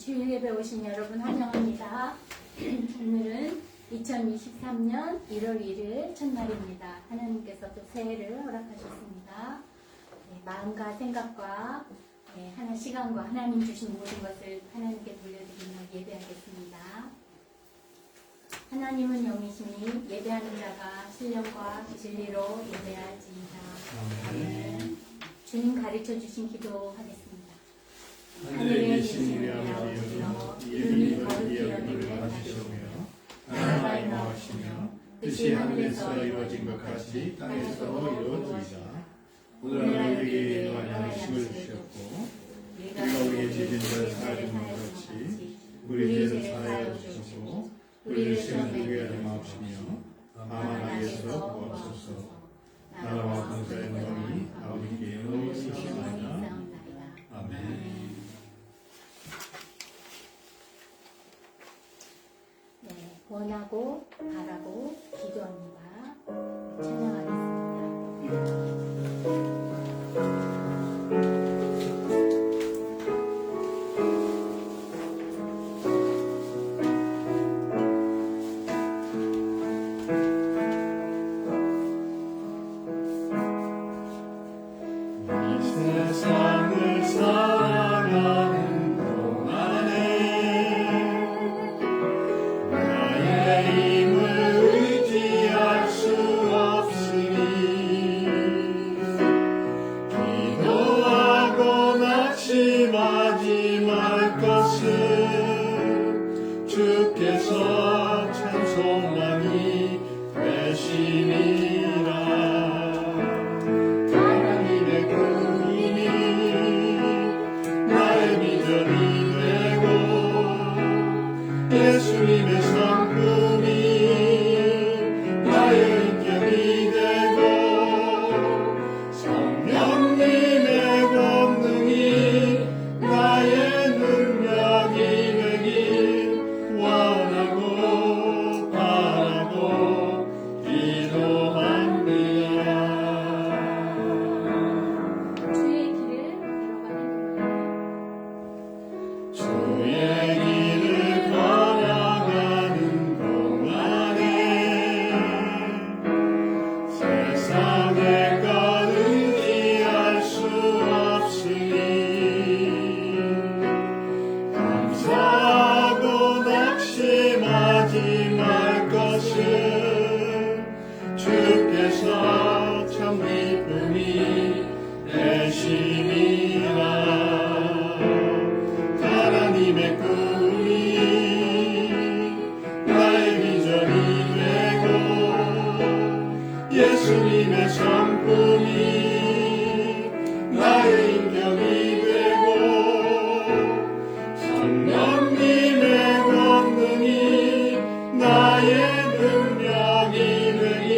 주일 예배 오신 여러분 환영합니다. 오늘은 2023년 1월 1일 첫날입니다. 하나님께서 또 새해를 허락하셨습니다. 마음과 생각과 하나 시간과 하나님 주신 모든 것을 하나님께 돌려드리며 예배하겠습니다. 하나님은 영이시니 예배하는 자가 신령과 진리로 예배할지이다. 아멘. 주님 가르쳐 주신 기도하겠습니다. 하늘에 계신 우리 아버지여, 이름이 거룩히 여김을 받으시오며 나라가 임하시며 뜻이 하늘에서 이루어진 것 같이 땅에서 이루어지이다. 오늘 우리에게 일용할 양식을 주셨고 우리가 우리의 죄진 자를 사하여 주는 것 같이 우리 죄를 사하여 주시고 우리를 시험에 들게 하지 마옵시며 다만 악에서 구하옵소서. 나라와 권세의 영광이 아버지께 영원히시나이다. 아멘. 원하고 바라고 기도합니다. 찬양하겠습니다. 세상을 살아가는 동안에 나의 힘을 의지할 수 없으니 기도하고 낙심하지 말 것을 주께서 참 소망이 되시니라. 예수님의 성품이 나의 인격이 되고 성령님의 권능이 나의 능력이 되길 원하고 바라고 기도합니다. 주의 길을 걸어가는 주의 길을 걸어가는 동안에 세상의 것 의지할 수 없으니 감사하고 낙심하지 말 것을 주께서 참 기쁨이 되시니라. 하나님의 꿈이 나의 비전이 되고 예수님의 성품이 나의 인격이 되고 성령님의 권능이 나의 능력이 되길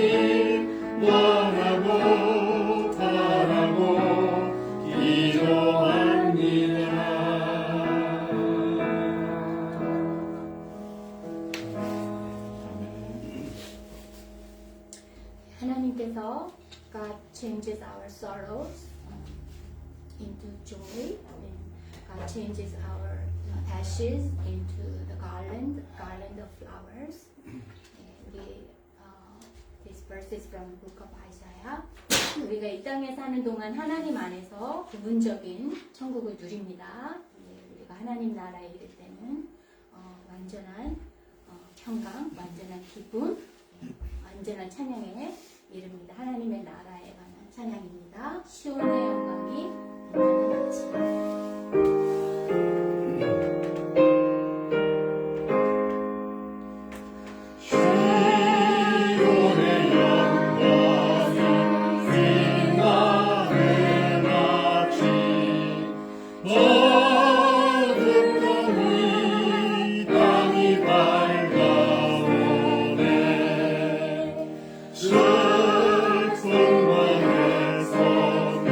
원하고 바라고 기도합니다. 하나님께서 God changes our sorrows into joy. God changes our ashes into the garland of flowers. 우리 this verse is from the book of Isaiah. 우리가 이 땅에 사는 동안 하나님 안에서 부분적인 천국을 누립니다. 우리가 하나님 나라에 이를 때는 완전한 평강, 완전한 기쁨, 완전한 찬양에 이릅니다. 하나님의 나라에 관한 찬양입니다. 시온의 영광이 임하는 아침. 슬픔 안에서는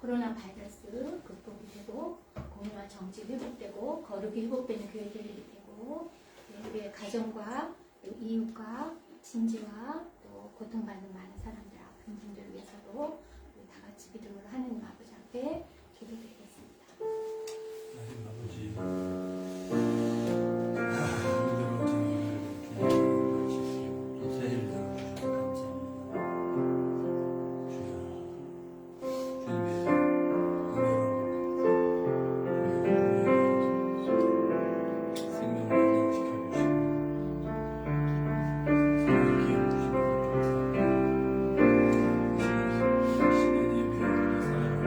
코로나 바이러스 극복이 되고 공유와 정치 회복되고 거룩이 회복되는 교회들이 되고 우리의 가정과 그리고 이웃과 친지와 또 고통받는 많은 사람들 아픈 분들을 위해서도 우리 다 같이 기도를 하느님 아버지 앞에 기도드리겠습니다. 하나님 아버지 오늘도 저를 주시고 또 새해를 열어주셔서 감사합니다. 주여 주님의 은혜로 생명을 회복시켜주시고 생명을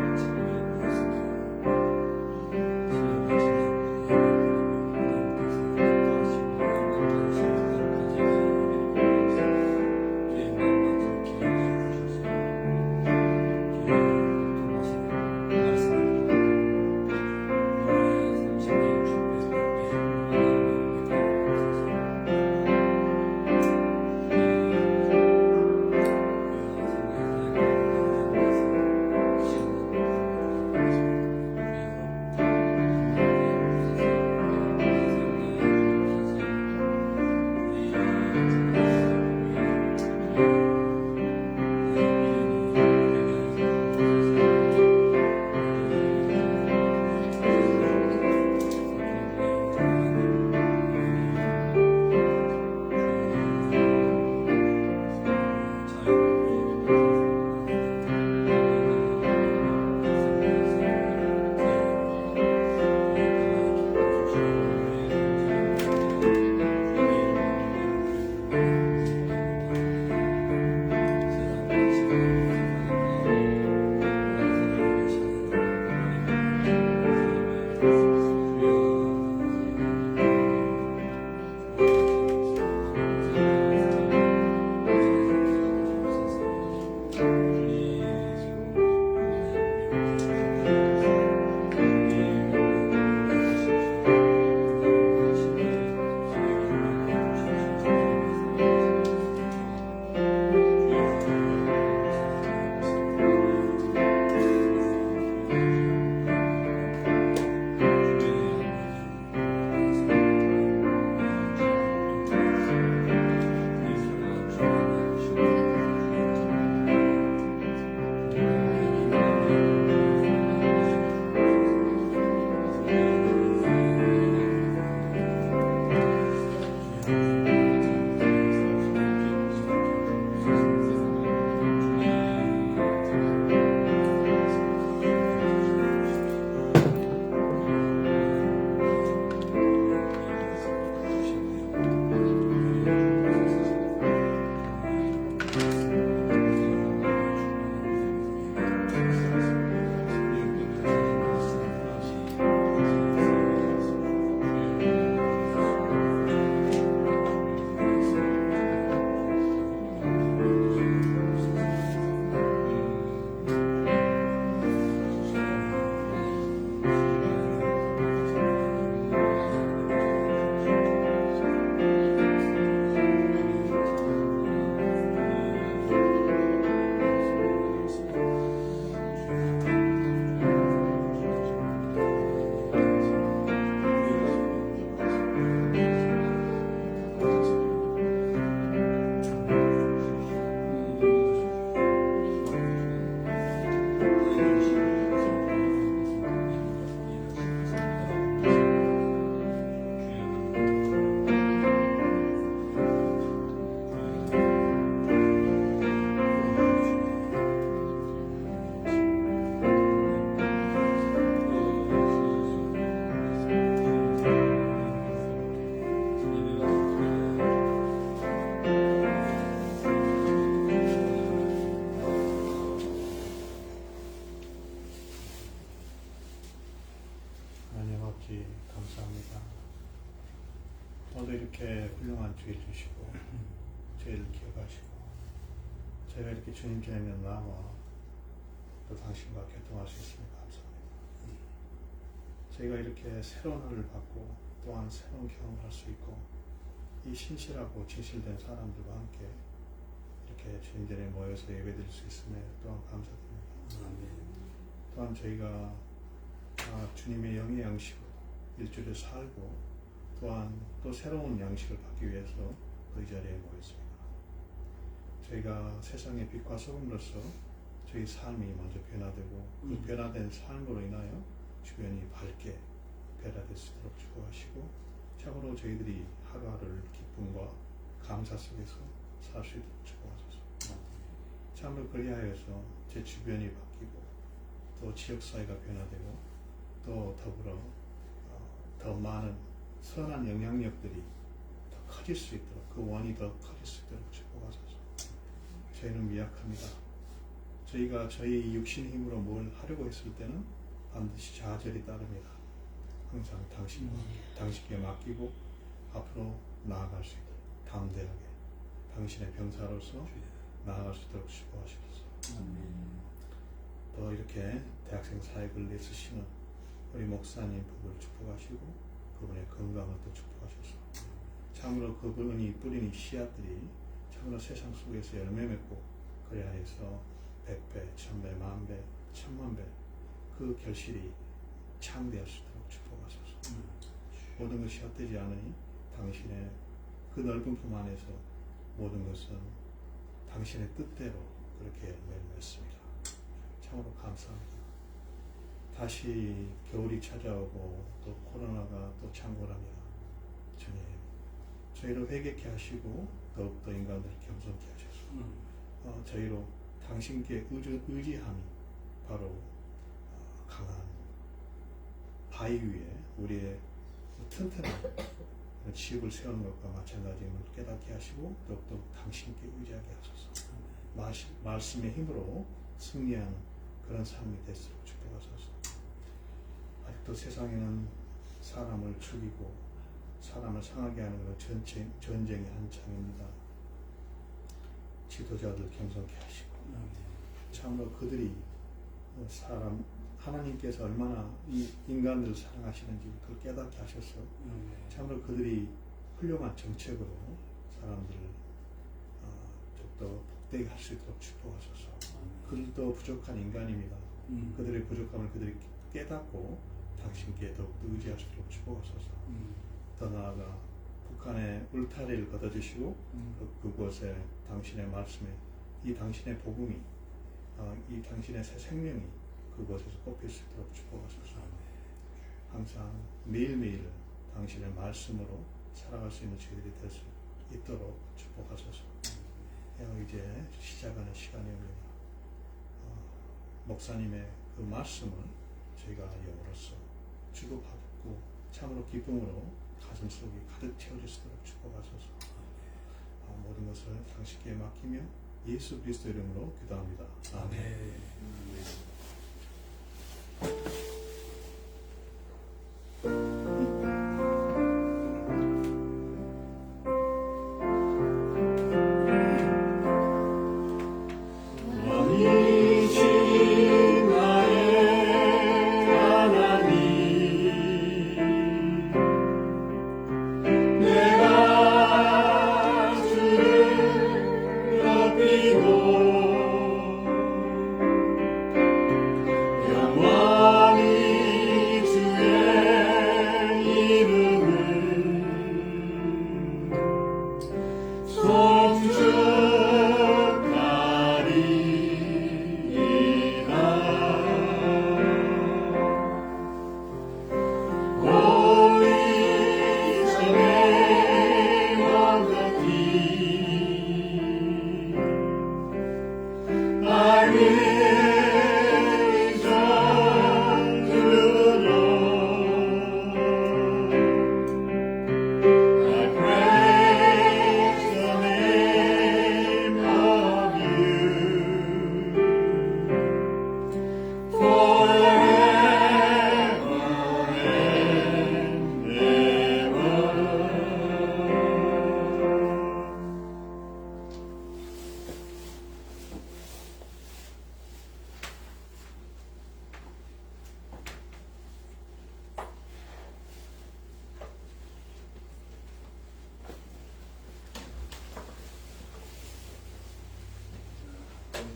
기억주시고 시간 예배를 사랑하는 친구의 모습을 오늘 이렇게 훌륭한 주일 주시고 저희를 기억하시고 저희가 이렇게 주님 전에 나와 또 당신과 교통할 수 있으니 감사합니다. 저희가 이렇게 새로운 하루를 받고 또한 새로운 경험을 할 수 있고 이 신실하고 진실된 사람들과 함께 이렇게 주님 전에 모여서 예배드릴 수 있음에 또한 감사드립니다. 아멘. 또한 저희가 주님의 영의 양식으로 일주일에 살고 또한 또 새로운 양식을 받기 위해서 이 자리에 모였습니다. 저희가 세상의 빛과 소금으로서 저희 삶이 먼저 변화되고 그 변화된 삶으로 인하여 주변이 밝게 변화될 수 있도록 축복하시고 참으로 저희들이 하루하루를 기쁨과 감사 속에서 살 수 있도록 축복하소서. 참으로 그리하여서 제 주변이 바뀌고 또 지역사회가 변화되고 또 더불어 더 많은 선한 영향력들이 더 커질 수 있도록 그 원이 더 커질 수 있도록 축복하소서. 저희는 미약합니다. 저희가 저희 육신 힘으로 뭘 하려고 했을 때는 반드시 좌절이 따릅니다. 항상 당신께 맡기고 앞으로 나아갈 수 있도록 담대하게 당신의 병사로서 나아갈 수 있도록 축복하시옵소서. 또 이렇게 대학생 사역을 내쓰시는 우리 목사님 부부를 축복하시고 그분의 건강을 또 축복하셔서 참으로 그분이 뿌린 씨앗들이 참으로 세상 속에서 열매 맺고 그래야해서 100배, 1000배, 만배, 1000만배 그 결실이 창대할 수 있도록 축복하소서. 모든 것이 헛되지 않으니 당신의 그 넓은 품 안에서 모든 것은 당신의 뜻대로 그렇게 열매를 맺습니다. 참으로 감사합니다. 다시 겨울이 찾아오고 또 코로나가 또 창궐합니다. 주님, 저희를 회개케 하시고 더욱더 인간들을 겸손케 하셔서 저희로 당신께 의지함이 바로 강한 바위 위에 우리의 튼튼한 지읍을 세우는 것과 마찬가지임을 깨닫게 하시고 더욱더 당신께 의지하게 하소서. 말씀의 힘으로 승리하는 그런 삶이 됐도록 축복하소서. 아직도 세상에는 사람을 죽이고 사람을 상하게 하는 그런 전쟁의 한창입니다. 지도자들 겸손케 하시고 참으로 그들이 하나님께서 얼마나 이 인간들을 사랑하시는지 그걸 깨닫게 하셔서 참으로 그들이 훌륭한 정책으로 사람들을 좀 더 복되게 할 수 있도록 축복하소서. 그들도 부족한 인간입니다. 그들의 부족함을 그들이 깨닫고 당신께 더욱더 의지할 수 있도록 축복하소서. 더 나아가 북한의 울타리를 걷어주시고 그곳에 당신의 말씀에 이 당신의 복음이 이 당신의 새 생명이 그곳에서 꼽힐 수 있도록 축복하소서. 항상 매일매일 당신의 말씀으로 살아갈 수 있는 저희들이 될 수 있도록 축복하소서. 이제 시작하는 시간이 옵니다. 목사님의 그 말씀을 저희가 영으로서 주고받고 참으로 기쁨으로 가슴 속이 가득 채워질 수 있도록 축복하소서. 모든 것을 당신께 맡기며 예수 그리스도 이름으로 기도합니다. 아멘.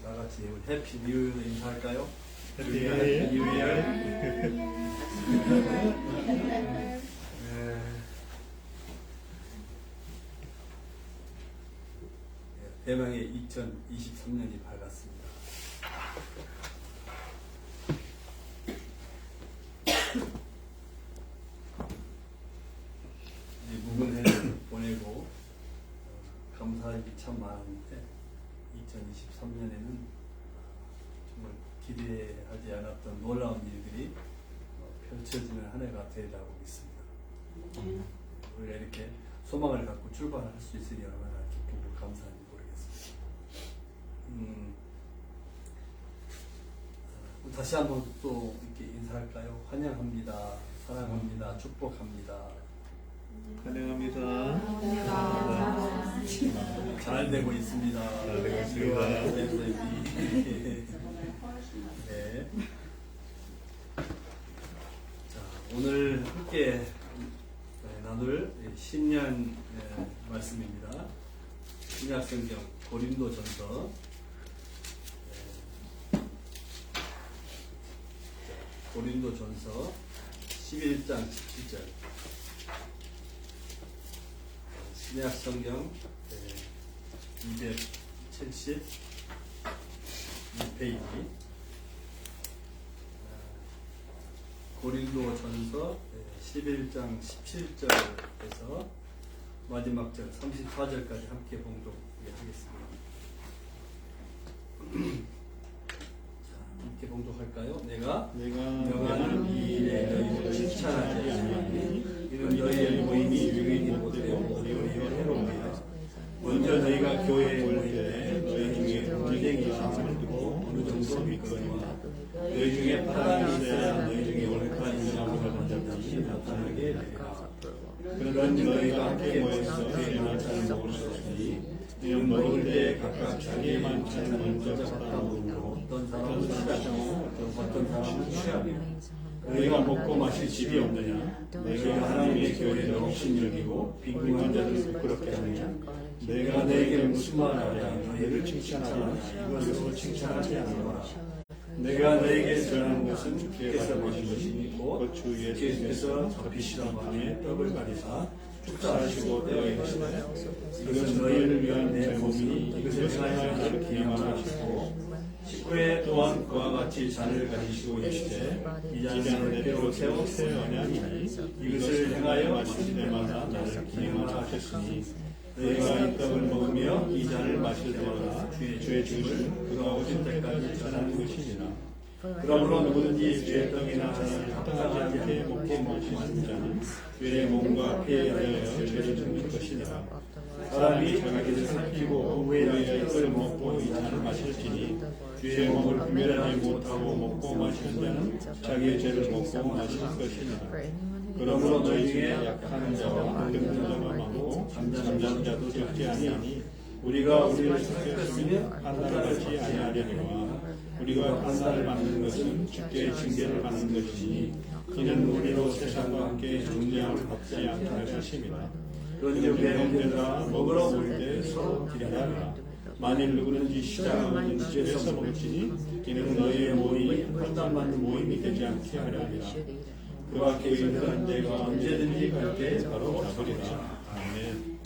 다 같이 해피 뉴 이어 인사할까요? 해피 뉴 이어. 대망의 2023년이 밝았습니다. 이제 묵은 해를 보내고 감사할 일이 참 많은데 2023년에는 정말 기대하지 않았던 놀라운 일들이 펼쳐지는 한 해가 되리라고 믿습니다. 우리가 이렇게 소망을 갖고 출발할 수 있으니 얼마나 기쁘고 감사한지 모르겠습니다. 다시 한번 또 이렇게 인사할까요? 환영합니다. 사랑합니다. 축복합니다. 환영합니다. 잘 되고 있습니다. 잘 되고 있습니다. 네. 자, 오늘 함께 나눌 신년 말씀입니다. 신약성경 고린도전서 11장 17절. 신약성경 272페이지. 고린도전서 11장 17절에서 마지막 절 34절까지 함께 봉독하겠습니다. 함께 봉독할까요? 내가 명하는 이 일에 너희를 칭찬하지 아니하니 이는 너희의 모임이 유익이 못되고 오히려 해로움이라. 먼저 너희가 교회에 모일 때 너희 중에 동쟁이 있음을 두고 어느 정도 믿거니와 너희 중에 파랑이 있어야 너희 중에 옳은 인정을 받는 자들이 나타나게 되리라. 그런 너희가 함께 모여서 교회의 만찬을 먹을 수 없으니 이는 먹을 때 각각 자기의 만찬을 먼저 갖다 놓고 어떤 사람은 시작하고 어떤 사람은 취하며 너희가 먹고 마실 집이 없느냐? 너희가 하나님의 교회를 없인 여기고 빈궁한 자들을 부끄럽게 하느냐? 내가 너에게 무슨 말을 하랴? 너희를 칭찬하라. 이것으로 칭찬하지 않으라. 내가 너에게 전하는 것은 주께서 보신 것이니 곧 주 예수께서 접히시던 밤에 떡을 가리사 축사하시고 떼어 이르시되 이것은 너희를 위한 내 몸이니 이것을 행하여 나를 기념하라 하시고 식후에 또한 그와 같이 잔을 가지시고 이르시되 이 잔을 내 뼈로 세워 언약이니 이것을 행하여 마실 때마다 나를 기념하라 하셨으니 너희가 이 떡을 먹으며 이 잔을 마실 때마다 주의 죽을 그가 오실 때까지 전하는 것이니라. 그러므로 누구든지 주의 떡이나 잔을 합당하지 않게 먹고 마시는 자는 주의 몸과 피에 하여 죄를 짓는 것이니라. 사람이 자기를 살피고 후에 떡을 먹고 이 잔을 마실지니 주의 몸을 분별하지 못하고 먹고 마시는 자는 자기의 죄를 먹고 마실 것이니라. 그러므로 너희 중에 약한 자와 병든 자가 많고 잠자는 자도 적지 아니하니 우리가 우리를 살폈으면 판단을 받지 아니하려니와 우리가 판단을 받는 것은 주께 징계를 받는 것이니 이는 우리로 세상과 함께 존재함을 받지 않게 할 것입니다. 그런즉 내 형제들아 먹으러 모일 때 서로 기다리라. 만일 누구든지 시장하면 집에서 먹을지니 이는 너희의 모임이 판단받는 모임이 되지 않게 하려 함이라. 그와 교인들은 내가 언제든지 갈 때 바로 가버리라. 아멘.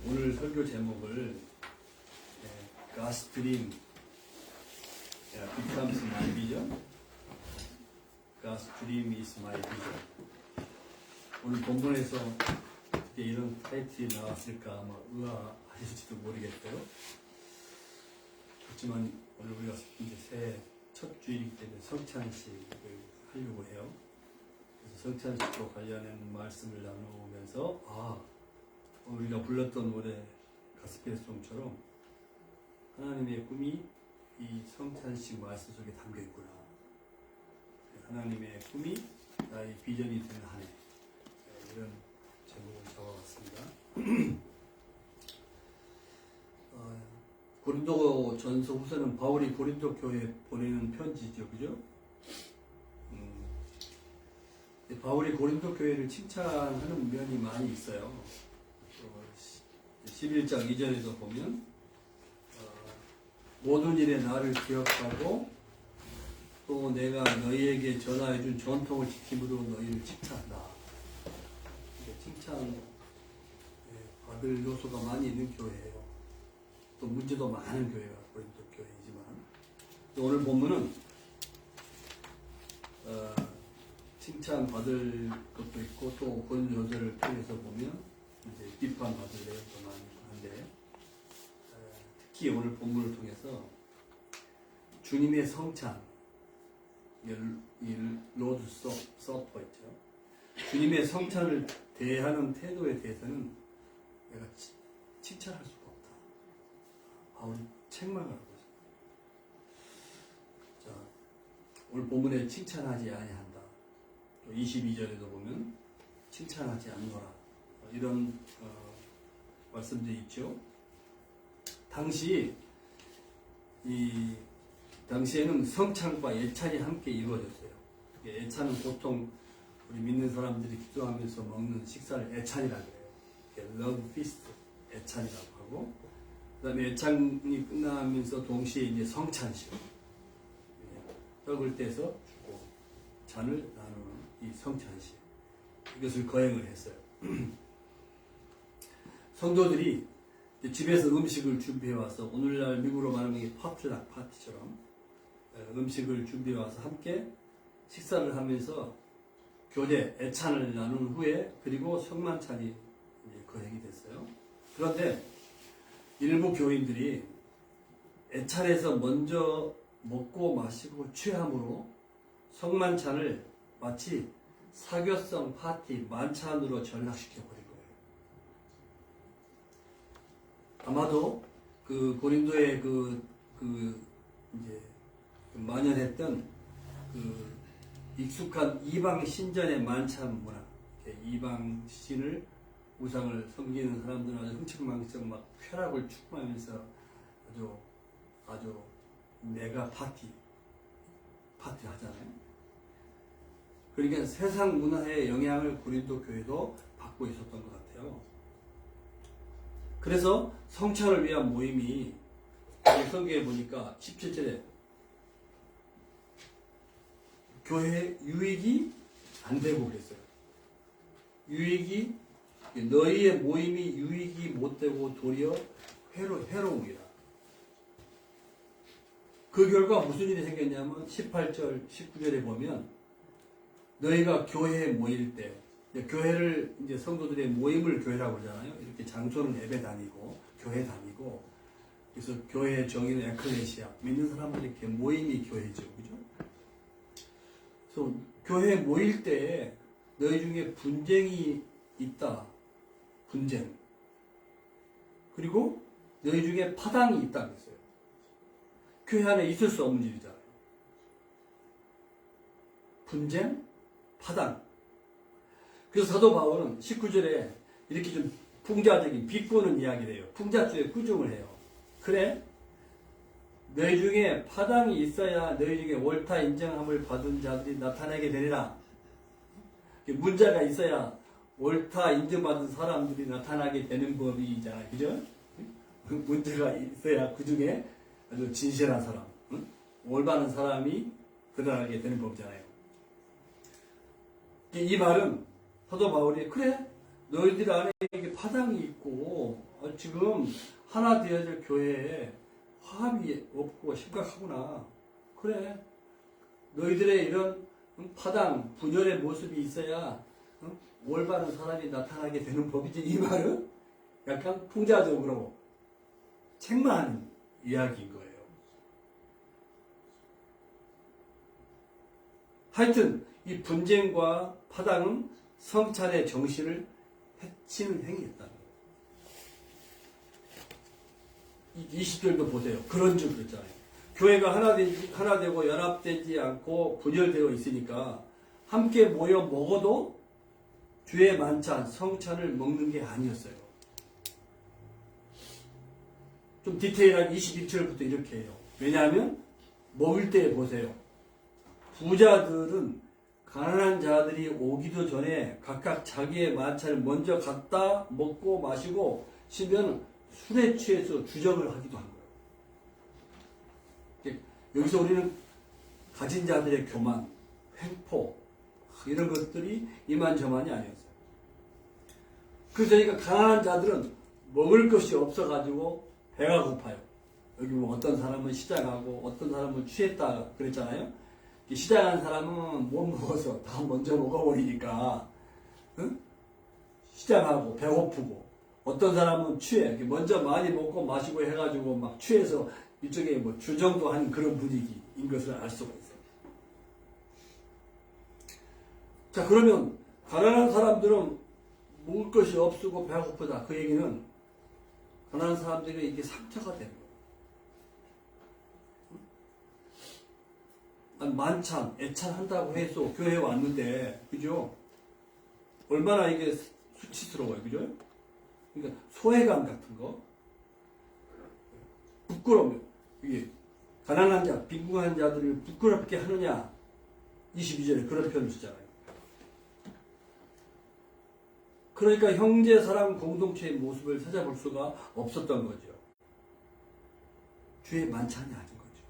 오늘 설교 제목을 God's Dream becomes my vision. God's Dream is my vision. 오늘 본문에서 어떻게 이런 타이틀이 나왔을까 아마 의아하실지도 모르겠어요. 그렇지만 오늘 우리가 이제 새해 첫 주일이기 때문에 성찬식을 하려고 해요. 그래서 성찬식과 관련된 말씀을 나누면서 우리가 불렀던 노래 가스펠송처럼 하나님의 꿈이 이 성찬식 말씀 속에 담겨 있구나. 하나님의 꿈이 나의 비전이 되는 한 해. 이런 제목을 잡아봤습니다. 고린도 전서 후서는 바울이 고린도 교회에 보내는 편지죠, 그죠? 바울이 고린도 교회를 칭찬하는 면이 많이 있어요. 11장 2절에도 보면 모든 일에 나를 기억하고 또 내가 너희에게 전하여준 전통을 지킴으로 너희를 칭찬한다. 칭찬 받을 요소가 많이 있는 교회예요. 또 문제도 많은 교회가 고린도 교회이지만 오늘 본문은 칭찬 받을 것도 있고 또 고린도서를 통해서 보면 이제 비판 받을 내용도 많이 한데 특히 오늘 본문을 통해서 주님의 성찬, 이 로드 서퍼 있죠. 주님의 성찬을 대하는 태도에 대해서는 내가 칭찬할 수가 없다. 바울이 책망을 하고 있습니다. 자, 오늘 본문에 칭찬하지 아니한다. 또 22절에도 보면 칭찬하지 않노라. 이런 말씀들이 있죠. 당시에는 성찬과 예찬이 함께 이루어졌어요. 예찬은 보통 우리 믿는 사람들이 기도하면서 먹는 식사를 예찬이라고 해요. love feast, 예찬이라고 하고, 그 다음에 예찬이 끝나면서 동시에 이제 성찬식, 떡을 떼서 주고 잔을 나누는 이 성찬식, 이것을 거행을 했어요. 성도들이 집에서 음식을 준비해 와서 오늘날 미국으로 말하면 파트락 파티처럼 음식을 준비해 와서 함께 식사를 하면서 교제, 애찬을 나눈 후에 그리고 성만찬이 거행이 됐어요. 그런데 일부 교인들이 애찬에서 먼저 먹고 마시고 취함으로 성만찬을 마치 사교성 파티 만찬으로 전락시켜버린 거예요. 아마도 그 고린도에 이제 만연했던 익숙한 이방 신전의 만찬 문화, 이방 신을 우상을 섬기는 사람들은 아주 흥청망청 막 쾌락을 추구하면서 아주 메가 파티 하잖아요. 그러니까 세상 문화의 영향을 고린도 교회도 받고 있었던 것 같아요. 그래서 성찬을 위한 모임이 성경에 보니까 17절에 교회 유익이 안 되고 그랬어요. 너희의 모임이 유익이 못 되고 도리어 해로움이라. 그 결과 무슨 일이 생겼냐면 18절, 19절에 보면 너희가 교회에 모일 때, 교회를 이제 성도들의 모임을 교회라고 그러잖아요. 이렇게 장소는 예배 다니고 교회 다니고, 그래서 교회의 정의는 에클레시아, 믿는 사람들이 이렇게 모임이 교회죠, 그죠? 그래서 교회에 모일 때 너희 중에 분쟁이 있다. 분쟁. 그리고 너희 중에 파당이 있다 그랬어요. 교회 안에 있을 수 없는 일이잖아요. 분쟁, 파당. 그래서 사도 바울은 19절에 이렇게 좀 풍자적인 비꼬는 이야기를 해요. 풍자주에 꾸중을 해요. 그래? 너희 중에 파당이 있어야 너희 중에 옳다 인정함을 받은 자들이 나타나게 되리라. 문제가 있어야 옳다 인정받은 사람들이 나타나게 되는 법이잖아요. 그죠? 문제가 있어야 그 중에 아주 진실한 사람, 올바른 사람이 드러나게 되는 법이잖아요. 이 말은 사도 바울이 그래? 너희들 안에 이게 파당이 있고 지금 하나 되어질 교회에 화합이 없고 심각하구나. 그래. 너희들의 이런 파당, 분열의 모습이 있어야 올바른 사람이 나타나게 되는 법이지. 이 말은 약간 풍자적으로 책망하는 이야기인 거예요. 하여튼 이 분쟁과 파당은 성찬의 정신을 해치는 행위였다. 20절도 보세요. 그런 줄 그랬잖아요. 교회가 하나 되고 연합되지 않고 분열되어 있으니까 함께 모여 먹어도 주의 만찬, 성찬을 먹는 게 아니었어요. 좀 디테일한 21절부터 이렇게 해요. 왜냐하면 먹을 때 보세요. 부자들은 가난한 자들이 오기도 전에 각각 자기의 만찬을 먼저 갖다 먹고 마시고 심지어는 술에 취해서 주정을 하기도 한 거예요. 여기서 우리는 가진 자들의 교만, 횡포 이런 것들이 이만저만이 아니었어요. 그러니까 가난한 자들은 먹을 것이 없어가지고 배가 고파요. 여기 뭐 어떤 사람은 시장하고 어떤 사람은 취했다 그랬잖아요. 시장한 사람은 못 먹어서 다 먼저 먹어버리니까 응? 시장하고 배고프고, 어떤 사람은 취해 먼저 많이 먹고 마시고 해가지고 막 취해서 이쪽에 뭐 주정도 하는 그런 분위기인 것을 알 수가 있어요. 자, 그러면 가난한 사람들은 먹을 것이 없고 배가 고프다. 그 얘기는 가난한 사람들이 이게 상처가 되는 거예요. 만찬, 애찬한다고 해서 교회에 왔는데, 그죠? 얼마나 이게 수치스러워요, 그죠? 그러니까 소외감 같은 거, 부끄러움, 이게 가난한 자, 빈궁한 자들을 부끄럽게 하느냐, 22절에 그런 표현을 쓰잖아요. 그러니까 형제 사랑 공동체의 모습을 찾아볼 수가 없었던 거죠. 주의 만찬이 아닌 거죠.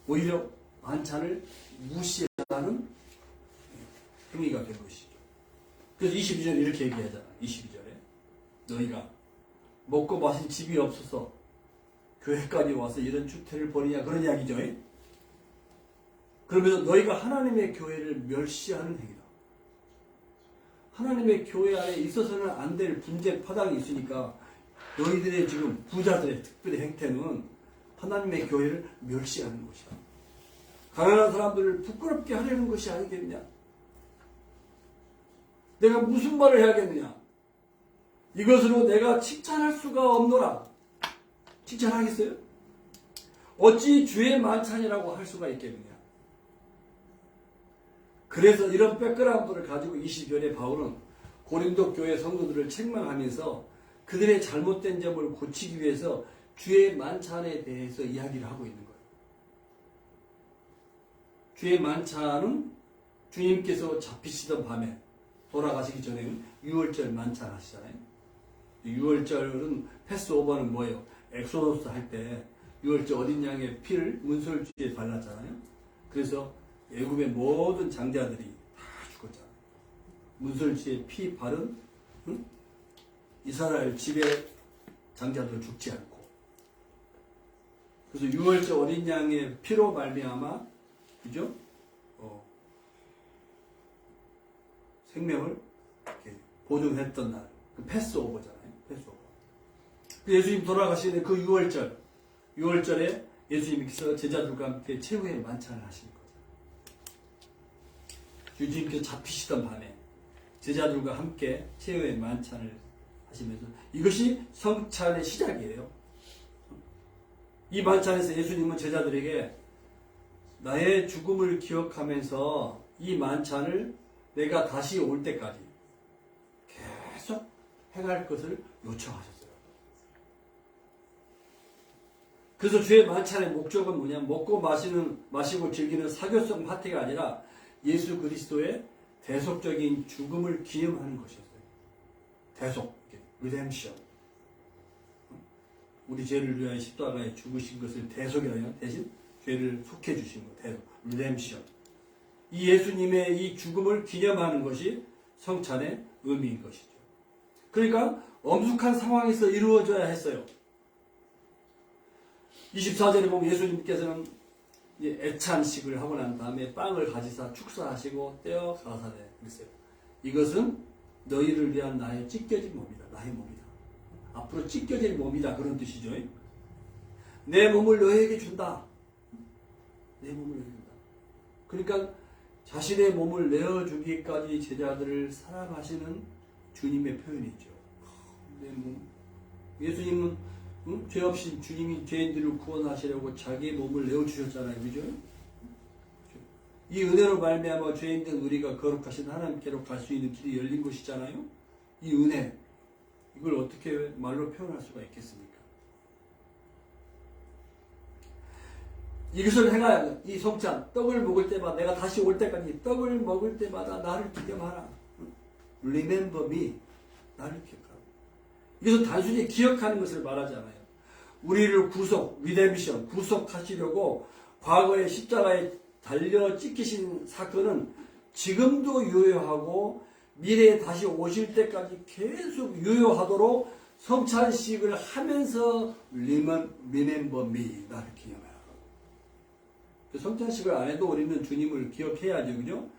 오히려 만찬을 무시하는 행위가 된 것이죠. 그래서 22절에 이렇게 얘기하잖아. 22절에 너희가 먹고 마실 집이 없어서 교회까지 와서 이런 추태를 벌이냐 그런 이야기죠. 그러면서 너희가 하나님의 교회를 멸시하는 행위다. 하나님의 교회 안에 있어서는 안 될 분쟁 파당이 있으니까 너희들의 지금 부자들의 특별히 행태는 하나님의 교회를 멸시하는 것이다. 가난한 사람들을 부끄럽게 하려는 것이 아니겠느냐? 내가 무슨 말을 해야겠느냐? 이것으로 내가 칭찬할 수가 없노라. 칭찬하겠어요? 어찌 주의 만찬이라고 할 수가 있겠느냐? 그래서 이런 백그라운드를 가지고 22절에 바울은 고린도 교회 성도들을 책망하면서 그들의 잘못된 점을 고치기 위해서 주의 만찬에 대해서 이야기를 하고 있는 거예요. 주의 만찬은 주님께서 잡히시던 밤에 돌아가시기 전에는 유월절 만찬 하시잖아요. 유월절은 패스오버는 뭐예요? 엑소더스 할 때 유월절 어린 양의 피를 문설주에 발랐잖아요. 그래서 애굽의 모든 장자들이 다 죽었잖아요. 문설주에 피 바른 이스라엘 집의 장자들 죽지 않고, 그래서 유월절 어린 양의 피로 말미암아 그죠? 생명을 이렇게 보존했던 날, 그 패스오버잖아요. 패스오버. 예수님 돌아가시는 그 유월절에 예수님께서 제자들과 함께 최후의 만찬을 하시는 거죠. 예수님께서 잡히시던 밤에 제자들과 함께 최후의 만찬을 하시면서 이것이 성찬의 시작이에요. 이 만찬에서 예수님은 제자들에게 나의 죽음을 기억하면서 이 만찬을 내가 다시 올 때까지 계속 행할 것을 요청하셨어요. 그래서 주의 만찬의 목적은 뭐냐? 먹고 마시고 즐기는 사교성 파티가 아니라 예수 그리스도의 대속적인 죽음을 기념하는 것이었어요. 대속, 리뎀션. 우리 죄를 위하여 십자가에 죽으신 것을 대속이라요. 대신 죄를 속해 주신 것, 대속, 리뎀션. 이 예수님의 이 죽음을 기념하는 것이 성찬의 의미인 것이죠. 그러니까 엄숙한 상황에서 이루어져야 했어요. 24절에 보면 예수님께서는 애찬식을 하고 난 다음에 빵을 가지사 축사하시고 떼어 가사되 그랬어요. 이것은 너희를 위한 나의 찢겨진 몸이다. 나의 몸이다. 앞으로 찢겨질 몸이다. 그런 뜻이죠. 내 몸을 너희에게 준다. 내 몸을 너희에게 준다. 그러니까 자신의 몸을 내어주기까지 제자들을 사랑하시는 주님의 표현이죠. 내 몸. 예수님은 죄 없이 주님이 죄인들을 구원하시려고 자기의 몸을 내어주셨잖아요. 그죠? 이 은혜로 말미암아 죄인된 우리가 거룩하신 하나님께로 갈 수 있는 길이 열린 것이잖아요. 이 은혜, 이걸 어떻게 말로 표현할 수가 있겠습니까? 이것을 행하여 이 성찬, 떡을 먹을 때마다 내가 다시 올 때까지 떡을 먹을 때마다 나를 기념하라. Remember me. 나를 기억하라. 이것은 단순히 기억하는 것을 말하지 않아요. 우리를 리데미션, 구속하시려고 과거에 십자가에 달려 찍히신 사건은 지금도 유효하고 미래에 다시 오실 때까지 계속 유효하도록 성찬식을 하면서 remember me, 나를 기념해라. 성찬식을 안 해도 우리는 주님을 기억해야죠, 그죠?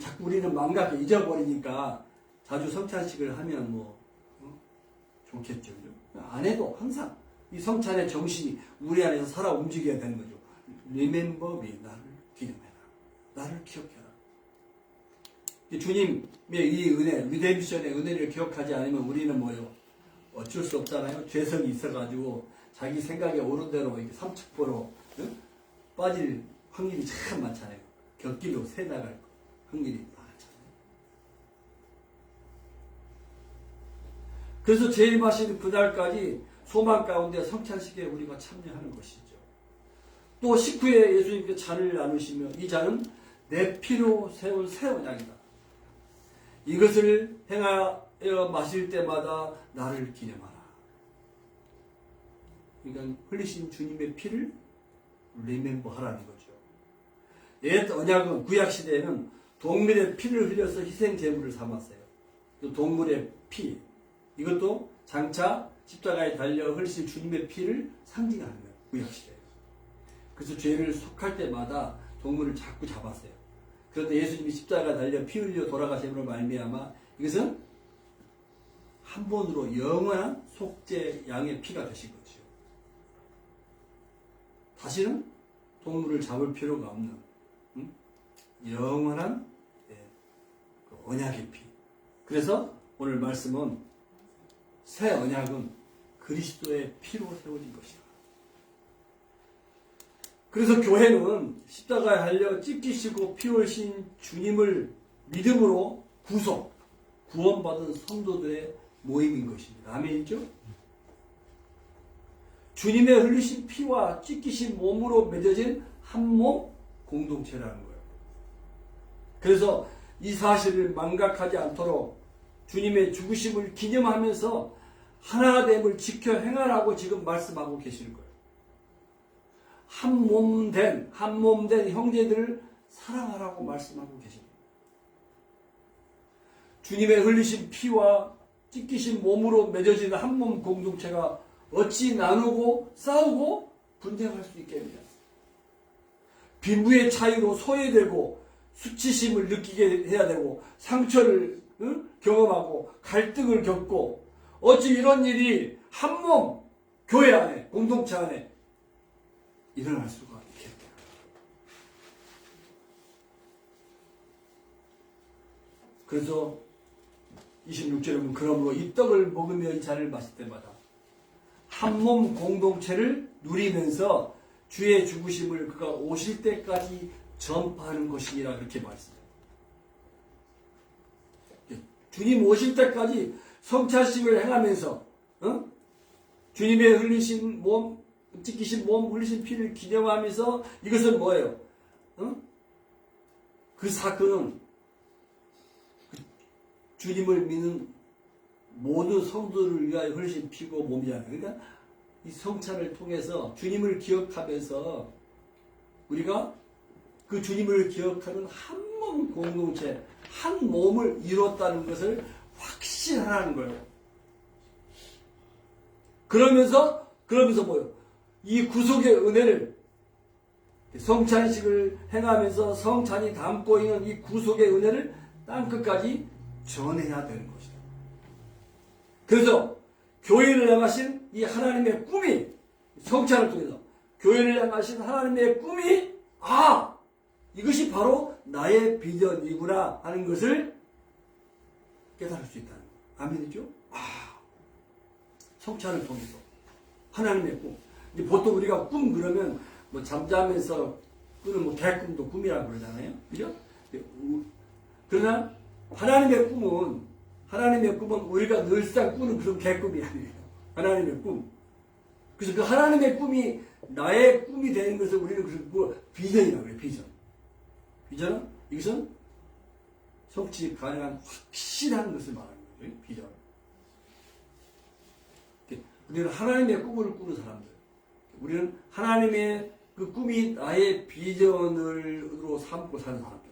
자꾸 우리는 망각해 잊어버리니까 자주 성찬식을 하면 좋겠죠, 그죠? 안 해도 항상 이 성찬의 정신이 우리 안에서 살아 움직여야 되는 거죠. Remember me, 나를 기념해라. 나를 기억해라. 주님의 이 은혜, 리뎀션의 은혜를 기억하지 않으면 우리는 뭐요? 어쩔 수 없잖아요. 죄성이 있어가지고 자기 생각에 옳은 대로 이렇게 삼척보로 빠질 확률이 참 많잖아요. 곁길로 새 나갈 확률이 많잖아요. 그래서 제일 마시는 그날까지 소망 가운데 성찬식에 우리가 참여하는 것이죠. 또 식후에 예수님께 잔을 나누시며 이 잔은 내 피로 세운 새 언약이다. 이것을 행하여 마실 때마다 나를 기념하라. 그러니까 흘리신 주님의 피를 리멤버 하라는 거죠. 옛 언약은 구약시대에는 동물의 피를 흘려서 희생 제물을 삼았어요. 또 동물의 피, 이것도 장차 십자가에 달려 흘리신 주님의 피를 상징하는 거예요. 구약시대에. 그래서 죄를 속할 때마다 동물을 자꾸 잡았어요. 그런데 예수님이 십자가에 달려 피 흘려 돌아가심으로 말미암아 이것은 한 번으로 영원한 속죄 양의 피가 되신 거죠. 다시는 동물을 잡을 필요가 없는 영원한 언약의 피. 그래서 오늘 말씀은 새 언약은 그리스도의 피로 세워진 것이다. 그래서 교회는 십자가에 달려 찢기시고 피 흘리신 주님을 믿음으로 구원받은 성도들의 모임인 것입니다. 아멘이죠? 주님의 흘리신 피와 찢기신 몸으로 맺어진 한 몸 공동체라는 거예요. 그래서 이 사실을 망각하지 않도록 주님의 죽으심을 기념하면서 하나됨을 지켜 행하라고 지금 말씀하고 계시는 거예요. 한 몸 된 형제들을 사랑하라고 말씀하고 계십니다. 주님의 흘리신 피와 찢기신 몸으로 맺어지는 한 몸 공동체가 어찌 나누고 싸우고 분쟁할 수 있겠느냐. 빈부의 차이로 소외되고 수치심을 느끼게 해야 되고 상처를 경험하고 갈등을 겪고 어찌 이런 일이 한 몸 교회 안에 공동체 안에 일어날 수가 있겠냐. 그래서 26절에 보면 그러므로 이 떡을 먹으며 이 잔을 마실 때마다 한 몸 공동체를 누리면서 주의 죽으심을 그가 오실 때까지 전파하는 것이니라 그렇게 말씀해요. 주님 오실 때까지 성찬식을 행하면서 주님의 흘리신 몸, 찢기신 몸, 흘리신 피를 기념하면서 이것은 뭐예요? 그 사건은 주님을 믿는 모든 성도를 위하여 흘리신 피고 몸이잖아요. 그러니까 이 성찬을 통해서 주님을 기억하면서 우리가 그 주님을 기억하는 한 몸 공동체, 한 몸을 이뤘다는 것을 확신하라는 거예요. 그러면서 뭐요? 이 구속의 은혜를 성찬식을 행하면서 성찬이 담고 있는 이 구속의 은혜를 땅끝까지 전해야 되는 것이다. 그래서 교회를 향하신 이 하나님의 꿈이 성찬을 통해서 교회를 향하신 하나님의 꿈이 이것이 바로 나의 비전이구나 하는 것을 깨달을 수 있다는 거예요. 아멘이죠? 성찬을 통해서 하나님의 꿈. 이제 보통 우리가 꿈 그러면 잠자면서 꾸는 개꿈도 꿈이라고 그러잖아요. 그죠? 그러나 하나님의 꿈은 우리가 늘상 꾸는 그런 개꿈이 아니에요. 하나님의 꿈. 그래서 그 하나님의 꿈이 나의 꿈이 되는 것을 우리는 그래서 비전이라고 해요. 비전은 이것은 성취 가능한 확실한 것을 말하는 거죠. 비전. 우리는 하나님의 꿈을 꾸는 사람들. 우리는 하나님의 그 꿈이 나의 비전으로 삼고 사는 사람들.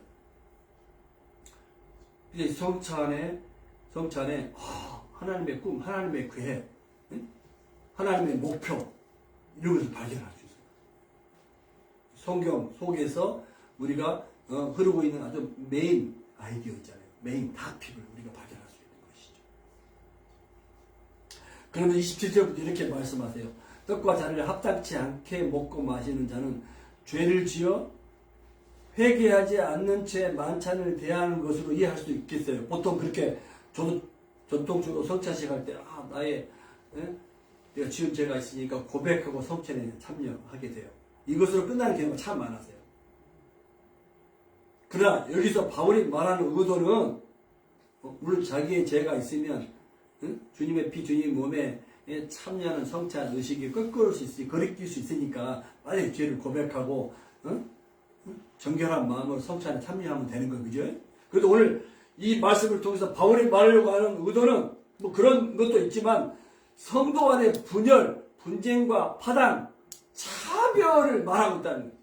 이제 성찬에 하나님의 꿈, 하나님의 계획, 하나님의 목표 이런 것을 발견할 수 있어요. 성경 속에서 우리가 흐르고 있는 아주 메인 아이디어 있잖아요. 메인 탑픽을 우리가 발견할 수 있는 것이죠. 그러면 27절부터 이렇게 말씀하세요. 떡과 잔을 합당치 않게 먹고 마시는 자는 죄를 지어 회개하지 않는 채 만찬을 대하는 것으로 이해할 수 있겠어요. 보통 그렇게 저도 전통적으로 성찬식 할 때 내가 지은 죄가 있으니까 고백하고 성찬에 참여하게 돼요. 이것으로 끝나는 경우가 참 많았어요. 그러나 여기서 바울이 말하는 의도는 물론 자기의 죄가 있으면 주님의 피, 주님 몸에 참여하는 성찬 의식이 거리낄 수 있으니까 빨리 죄를 고백하고 정결한 마음으로 성찬에 참여하면 되는 거예요. 그죠? 그래도 오늘 이 말씀을 통해서 바울이 말하려고 하는 의도는 뭐 그런 것도 있지만 성도 간의 분열, 분쟁과 파당, 차별을 말하고 있다는 거예요.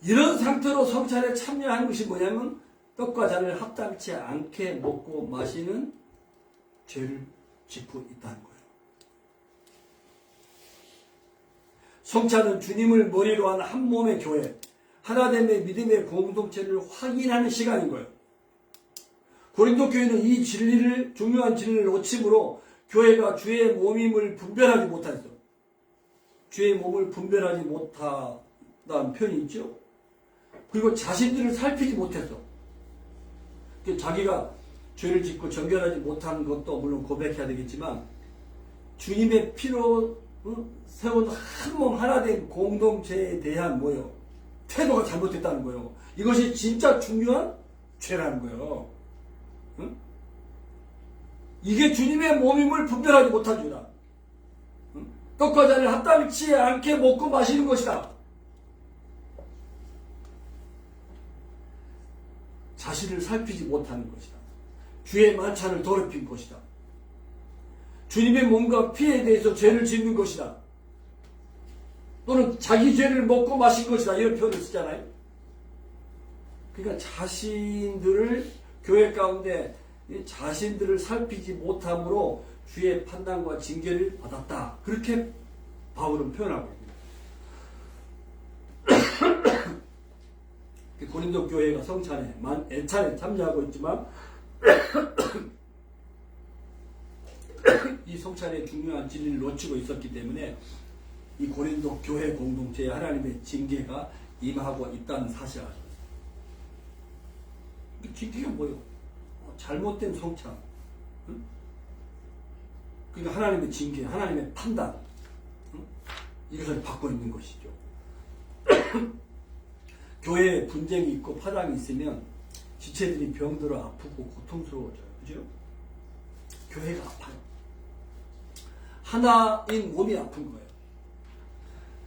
이런 상태로 성찬에 참여하는 것이 뭐냐면 떡과 잔을 합당치 않게 먹고 마시는 죄를 짓고 있다는 거예요. 성찬은 주님을 머리로 한 한 몸의 교회, 하나됨의 믿음의 공동체를 확인하는 시간인 거예요. 고린도 교회는 이 진리를, 중요한 진리를 놓침으로 교회가 주의 몸임을 분별하지 못했어. 주의 몸을 분별하지 못하다는 표현이 있죠. 그리고 자신들을 살피지 못했어. 자기가 죄를 짓고 정결하지 못한 것도 물론 고백해야 되겠지만 주님의 피로 세운 한 몸 하나 된 공동체에 대한 태도가 잘못됐다는 거예요. 이것이 진짜 중요한 죄라는 거예요. 응? 이게 주님의 몸임을 분별하지 못한 죄다. 응? 떡과 잔을 합당치 않게 먹고 마시는 것이다. 자신을 살피지 못하는 것이다. 주의 만찬을 더럽힌 것이다. 주님의 몸과 피에 대해서 죄를 짓는 것이다. 또는 자기 죄를 먹고 마신 것이다. 이런 표현을 쓰잖아요. 그러니까 자신들을 교회 가운데 자신들을 살피지 못함으로 주의 판단과 징계를 받았다. 그렇게 바울은 표현하고 있습니다. 고린도 교회가 성찬에 애찬에 참여하고 있지만 이 성찬의 중요한 진리를 놓치고 있었기 때문에 이 고린도 교회 공동체에 하나님의 징계가 임하고 있다는 사실을 알았어요. 징계가 뭐예요? 잘못된 성찬. 응? 그러니까 하나님의 징계, 하나님의 판단. 응? 이것을 받고 있는 것이죠. 교회에 분쟁이 있고 파당이 있으면 지체들이 병들어 아프고 고통스러워져요. 그죠? 교회가 아파요. 하나인 몸이 아픈 거예요.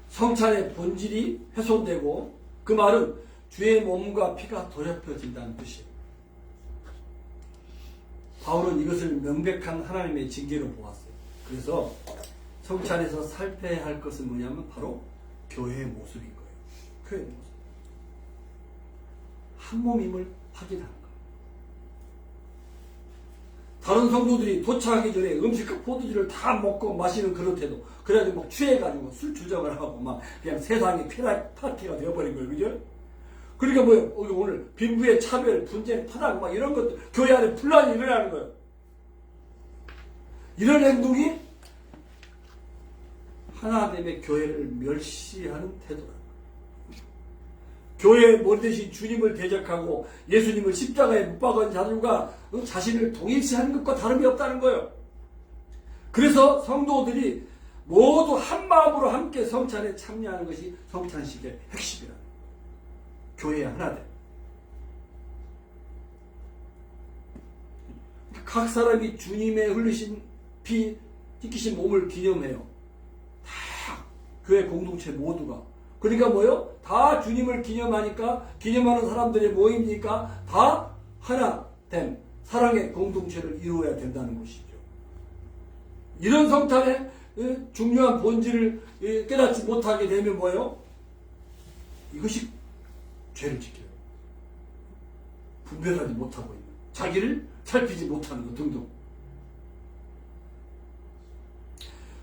성찬의 본질이 훼손되고 그 말은 주의 몸과 피가 더럽혀진다는 뜻이에요. 바울은 이것을 명백한 하나님의 징계로 보았어요. 그래서 성찬에서 살펴야 할 것은 뭐냐면 바로 교회의 모습인 거예요. 교회의 모습. 한 몸임을 확인하는 거예요. 다른 성도들이 도착하기 전에 음식과 포도주를 다 먹고 마시는 그런 태도. 그래가지고 막 취해가지고 술 주정을 하고 막 그냥 세상에 파티가 되어버린 거예요. 그죠? 그러니까 오늘 빈부의 차별, 분쟁, 파당 막 이런 것들, 교회 안에 분란이 일어나는 거예요. 이런 행동이 하나됨의 교회를 멸시하는 태도다. 교회의 머리 대신 주님을 대적하고 예수님을 십자가에 못 박은 자들과 자신을 동일시하는 것과 다름이 없다는 거예요. 그래서 성도들이 모두 한 마음으로 함께 성찬에 참여하는 것이 성찬식의 핵심이라. 교회의 하나됨. 각 사람이 주님의 흘리신 피, 찢기신 몸을 기념해요. 다 교회 공동체 모두가. 그러니까 다 주님을 기념하니까 기념하는 사람들의 모임이니까 다 하나됨, 사랑의 공동체를 이루어야 된다는 것이죠. 이런 성탄의 중요한 본질을 깨닫지 못하게 되면 뭐예요? 이것이 죄를 지켜요. 분별하지 못하고 있는, 자기를 살피지 못하는 것 등등.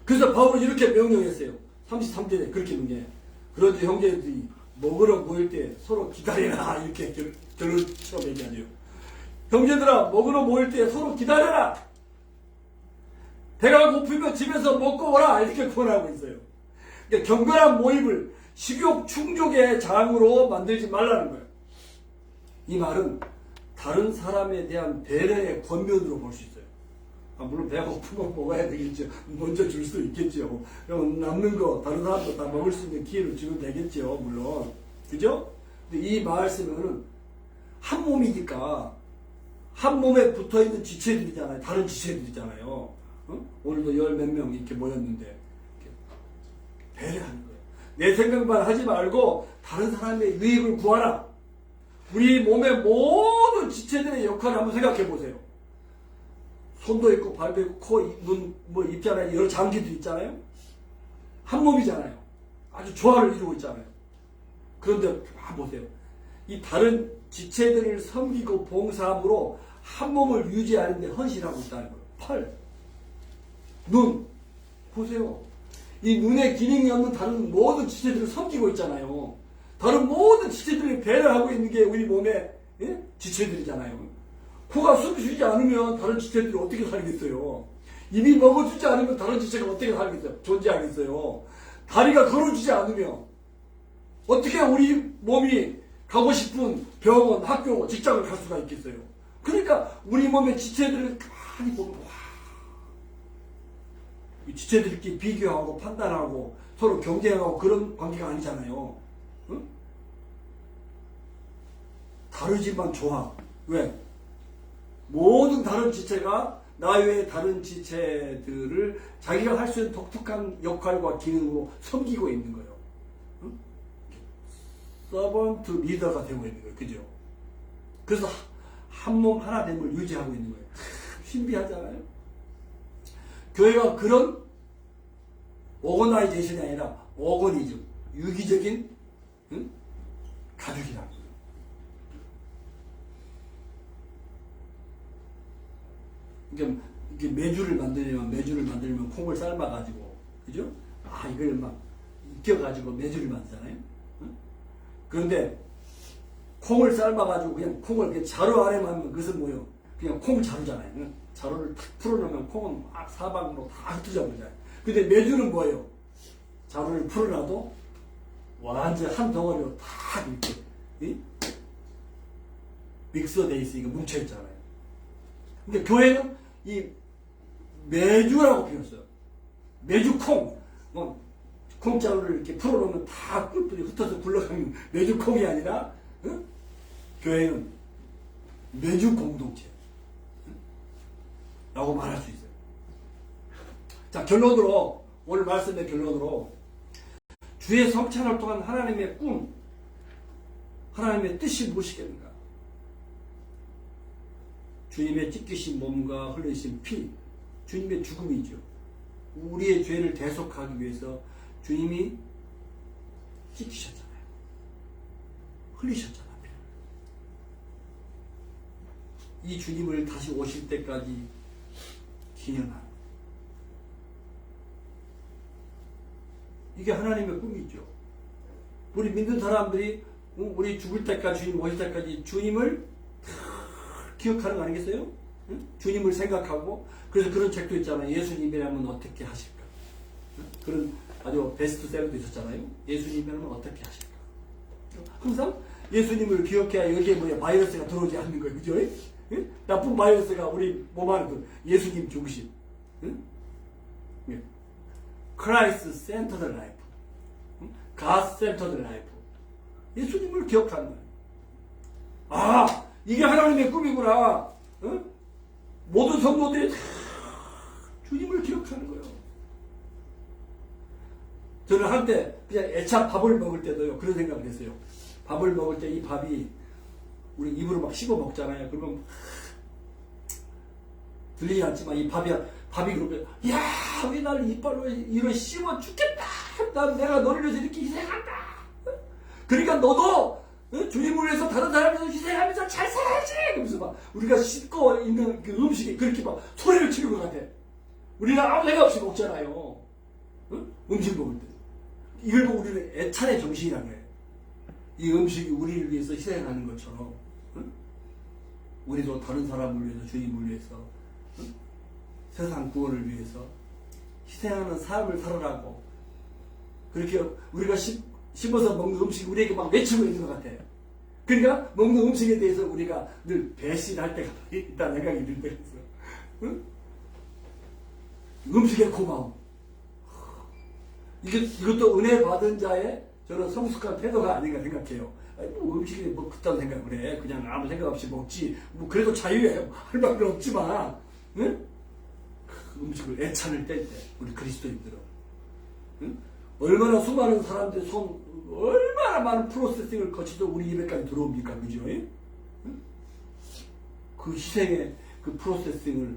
그래서 바울은 이렇게 명령했어요. 33절에 그렇게 명령해요. 그런데 형제들이 먹으러 모일 때 서로 기다려라, 이렇게 결론처럼 얘기하죠. 형제들아, 먹으러 모일 때 서로 기다려라. 배가 고프면 집에서 먹고 오라, 이렇게 권하고 있어요. 그러니까 경건한 모임을 식욕 충족의 장으로 만들지 말라는 거예요. 이 말은 다른 사람에 대한 배려의 권면으로 볼 수 있어요. 물론 배가 고프면 먹어야 되겠죠. 먼저 줄 수 있겠죠. 그럼 남는 거 다른 사람도 다 먹을 수 있는 기회를 주면 되겠죠. 물론. 그죠? 근데 이 말씀은 한 몸이니까 한 몸에 붙어있는 지체들이잖아요. 다른 지체들이잖아요. 오늘도 10몇 명 이렇게 모였는데 이렇게 배려하는 거예요. 내 생각만 하지 말고 다른 사람의 유익을 구하라. 우리 몸의 모든 지체들의 역할을 한번 생각해 보세요. 손도 있고 발도 있고 코, 눈, 뭐 입잖아요. 여러 장기들 있잖아요. 한 몸이잖아요. 아주 조화를 이루고 있잖아요. 그런데 보세요. 이 다른 지체들을 섬기고 봉사함으로 한 몸을 유지하는 데 헌신하고 있다는 거예요. 팔, 눈, 보세요. 이 눈의 기능이 없는 다른 모든 지체들을 섬기고 있잖아요. 다른 모든 지체들을 배려하고 있는 게 우리 몸의 지체들이잖아요. 코가 숨 쉬지 않으면 다른 지체들이 어떻게 살겠어요? 입이 먹어주지 않으면 다른 지체가 어떻게 살겠어요? 존재하겠어요? 다리가 걸어주지 않으면 어떻게 우리 몸이 가고 싶은 병원, 학교, 직장을 갈 수가 있겠어요? 그러니까 우리 몸의 지체들을 가만히 보면 이 지체들끼리 비교하고 판단하고 서로 경쟁하고 그런 관계가 아니잖아요. 응? 다르지만 좋아. 왜? 모든 다른 지체가 나 외의 다른 지체들을 자기가 할 수 있는 독특한 역할과 기능으로 섬기고 있는 거예요. 응? 서번트 리더가 되고 있는 거예요. 그죠? 그래서 한 몸 하나 됨을 유지하고 있는 거예요. 신비하잖아요? 교회가 그런 오거나이제이션이 아니라 오거니즘, 유기적인 가족이라는 거예요. 그러니까 이게 매주를 만들면 콩을 삶아가지고, 그죠? 이걸 막 익혀가지고 매주를 만들잖아요. 응? 그런데 콩을 삶아가지고 그냥 콩을 그냥 자루 아래만 하면 그것은 뭐예요? 그냥 콩 자루잖아요. 응? 자루를 탁 풀어놓으면 콩은 막 사방으로 다 흩어져 버리잖아요. 근데 매주는 뭐예요? 자루를 풀어놔도 완전 한 덩어리로 다 이렇게 믹서돼 있으니까 뭉쳐있잖아요. 근데 교회는 이 매주라고 표현했어요. 매주 콩. 콩자루를 이렇게 풀어놓으면 다 뿔뿔이 흩어서 굴러가는 매주 콩이 아니라, 응? 교회는 매주 공동체. 라고 말할 수 있어요. 자, 결론으로, 오늘 말씀의 결론으로, 주의 성찬을 통한 하나님의 꿈, 하나님의 뜻이 무엇이겠는가? 주님의 찢기신 몸과 흘리신 피, 주님의 죽음이죠. 우리의 죄를 대속하기 위해서 주님이 찢기셨잖아요. 흘리셨잖아요. 이 주님을 다시 오실 때까지 기념하는, 이게 하나님의 꿈이죠. 우리 믿는 사람들이 우리 죽을 때까지, 주님 오실 때까지 주님을 기억하는 거 아니겠어요? 응? 주님을 생각하고. 그래서 그런 책도 있잖아요. 예수님이라면 어떻게 하실까? 응? 그런 아주 베스트셀러도 있었잖아요. 예수님이라면 어떻게 하실까? 항상 예수님을 기억해야 여기에 뭐야, 바이러스가 들어오지 않는 거예요. 그죠? 응? 나쁜 바이러스가 우리 몸 안에 예수님 중심. 응? Christ centered life. God centered life. 예수님을 기억하는 거예요. 이게 하나님의 꿈이구나. 응? 모든 성도들이 주님을 기억하는 거예요. 저는 한때 그냥 애차 밥을 먹을 때도요, 그런 생각을 했어요. 밥을 먹을 때 이 밥이 우리 입으로 막 씹어 먹잖아요. 그러면 들리지 않지만 이 밥이 그러면 야, 왜 나를 이빨로 이런 씹어 죽겠다. 난 내가 너를 위해서 이렇게 희생한다. 그러니까 너도 주님을 위해서 다른 사람을 위해서 희생하면서 잘 살아야지. 그러면서 막 우리가 씹고 있는 그 음식이 그렇게 막 소리를 치는 것 같아. 우리는 아무 생각 없이 먹잖아요. 음식 먹을 때. 이걸 보고 우리는 애찬의 정신이라는 거예요. 이 음식이 우리를 위해서 희생하는 것처럼 우리도 다른 사람을 위해서, 주님을 위해서, 세상 구원을 위해서 희생하는 삶을 살아라고 그렇게 우리가 씹어서 먹는 음식이 우리에게 막 외치고 있는 것 같아요. 그러니까 먹는 음식에 대해서 우리가 늘 배신할 때가 있다는 생각이 들 때가 있어요. 음식의 고마움. 이것도 은혜 받은 자의 저는 성숙한 태도가 아닌가 생각해요. 아니, 뭐 음식이 뭐 그딴 생각을 해. 그냥 아무 생각 없이 먹지. 뭐 그래도 자유예요. 할 말은 없지만, 응? 음식을 애찬을 뗄 때, 우리 그리스도인들은. 응? 얼마나 수많은 사람들이 얼마나 많은 프로세싱을 거치도 우리 입에까지 들어옵니까? 그죠? 응? 그 희생의 그 프로세싱을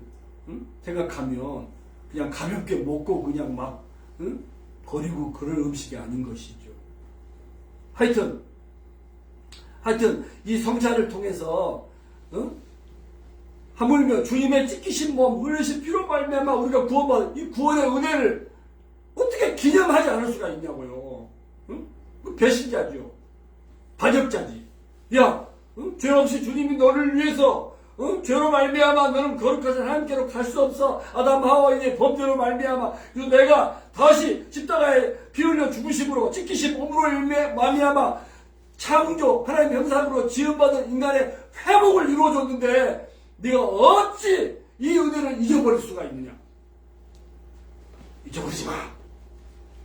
생각하면 그냥 가볍게 먹고 그냥 막 버리고 그럴 음식이 아닌 것이죠. 하여튼 이 성찬을 통해서 하물며 주님의 찢기신 몸, 흘리신 피로 말미암아 우리가 구원받은 이 구원의 은혜를 어떻게 기념하지 않을 수가 있냐고요. 배신자죠. 반역자지. 야, 죄 없이 주님이 너를 위해서 죄로 말미암아 너는 거룩하신 하나님께로 갈 수 없어. 아담 하와의 범죄로 말미암아 그래서 내가 다시 십자가에 피 흘려 죽으심으로 찢기신 몸으로 말미암아 창조 하나님의 형상으로 지음받은 인간의 회복을 이루어줬는데 네가 어찌 이 은혜를 잊어버릴 수가 있느냐. 잊어버리지 마.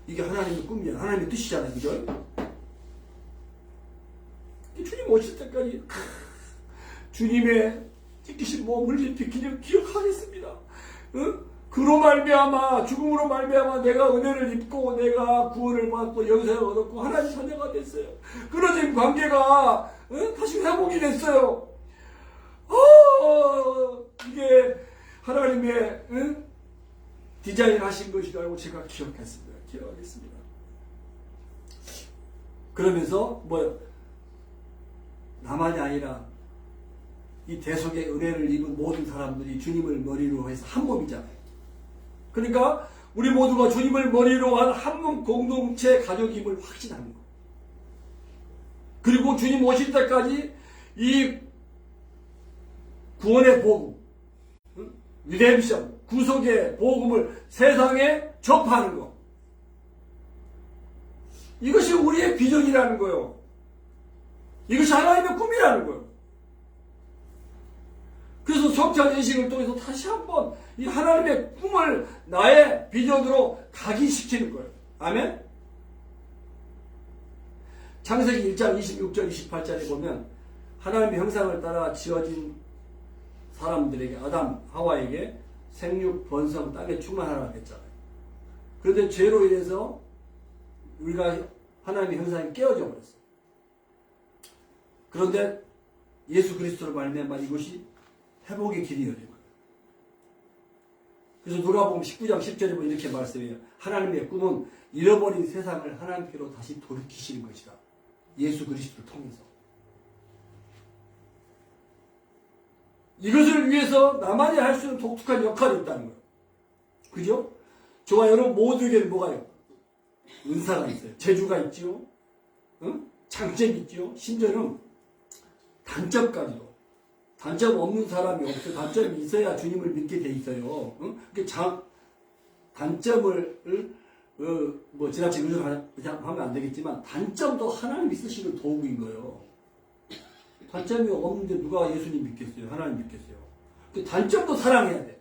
이게 하나님의 꿈이야. 하나님의 뜻이잖아요. 그죠? 주님 오실 때까지 주님의 찢기신 몸 흘린 피 기억하겠습니다. 그로 말미암아 죽음으로 말미암아 내가 은혜를 입고 내가 구원을 받고 영생을 얻었고 하나님 자녀가 됐어요. 끊어진 관계가 다시 회복이 됐어요. 이게 하나님의 디자인하신 것이라고 제가 기억하겠습니다. 그러면서 나만이 아니라 이 대속의 은혜를 입은 모든 사람들이 주님을 머리로 해서 한 몸이잖아요. 그러니까 우리 모두가 주님을 머리로 한 한 몸 공동체 가족임을 확신하는 거예요. 그리고 주님 오실 때까지 이 구원의 복음, 리뎀션, 구속의 복음을 세상에 접하는 것. 이것이 우리의 비전이라는 거예요. 이것이 하나님의 꿈이라는 거예요. 그래서 성찬 예식을 통해서 다시 한번 이 하나님의 꿈을 나의 비전으로 각인시키는 거예요. 아멘? 창세기 1장 26절 28절에 보면 하나님의 형상을 따라 지어진 사람들에게 아담, 하와에게 생육, 번성, 땅에 충만하라 했잖아요. 그런데 죄로 인해서 우리가 하나님의 형상이 깨어져 버렸어요. 그런데 예수 그리스도로 말미암아 이것이 회복의 길이 열린 거예요. 그래서 누가복음 19장 10절에 보면 이렇게 말씀해요. 하나님의 꿈은 잃어버린 세상을 하나님께로 다시 돌이키시는 것이다. 예수 그리스도를 통해서. 이것을 위해서 나만이 할 수 있는 독특한 역할이 있다는 거예요. 그죠? 저와 여러분 모두에게는 뭐가요? 은사가 있어요. 재주가 있지요. 장점이 있지요. 심지어는 단점까지도. 단점 없는 사람이 없어요. 단점이 있어야 주님을 믿게 돼 있어요. 단점을 지나치게 의존하면 안 되겠지만 단점도 하나님이 쓰시는 도구인 거예요. 단점이 없는데 누가 예수님 믿겠어요? 하나님 믿겠어요? 단점도 사랑해야 돼.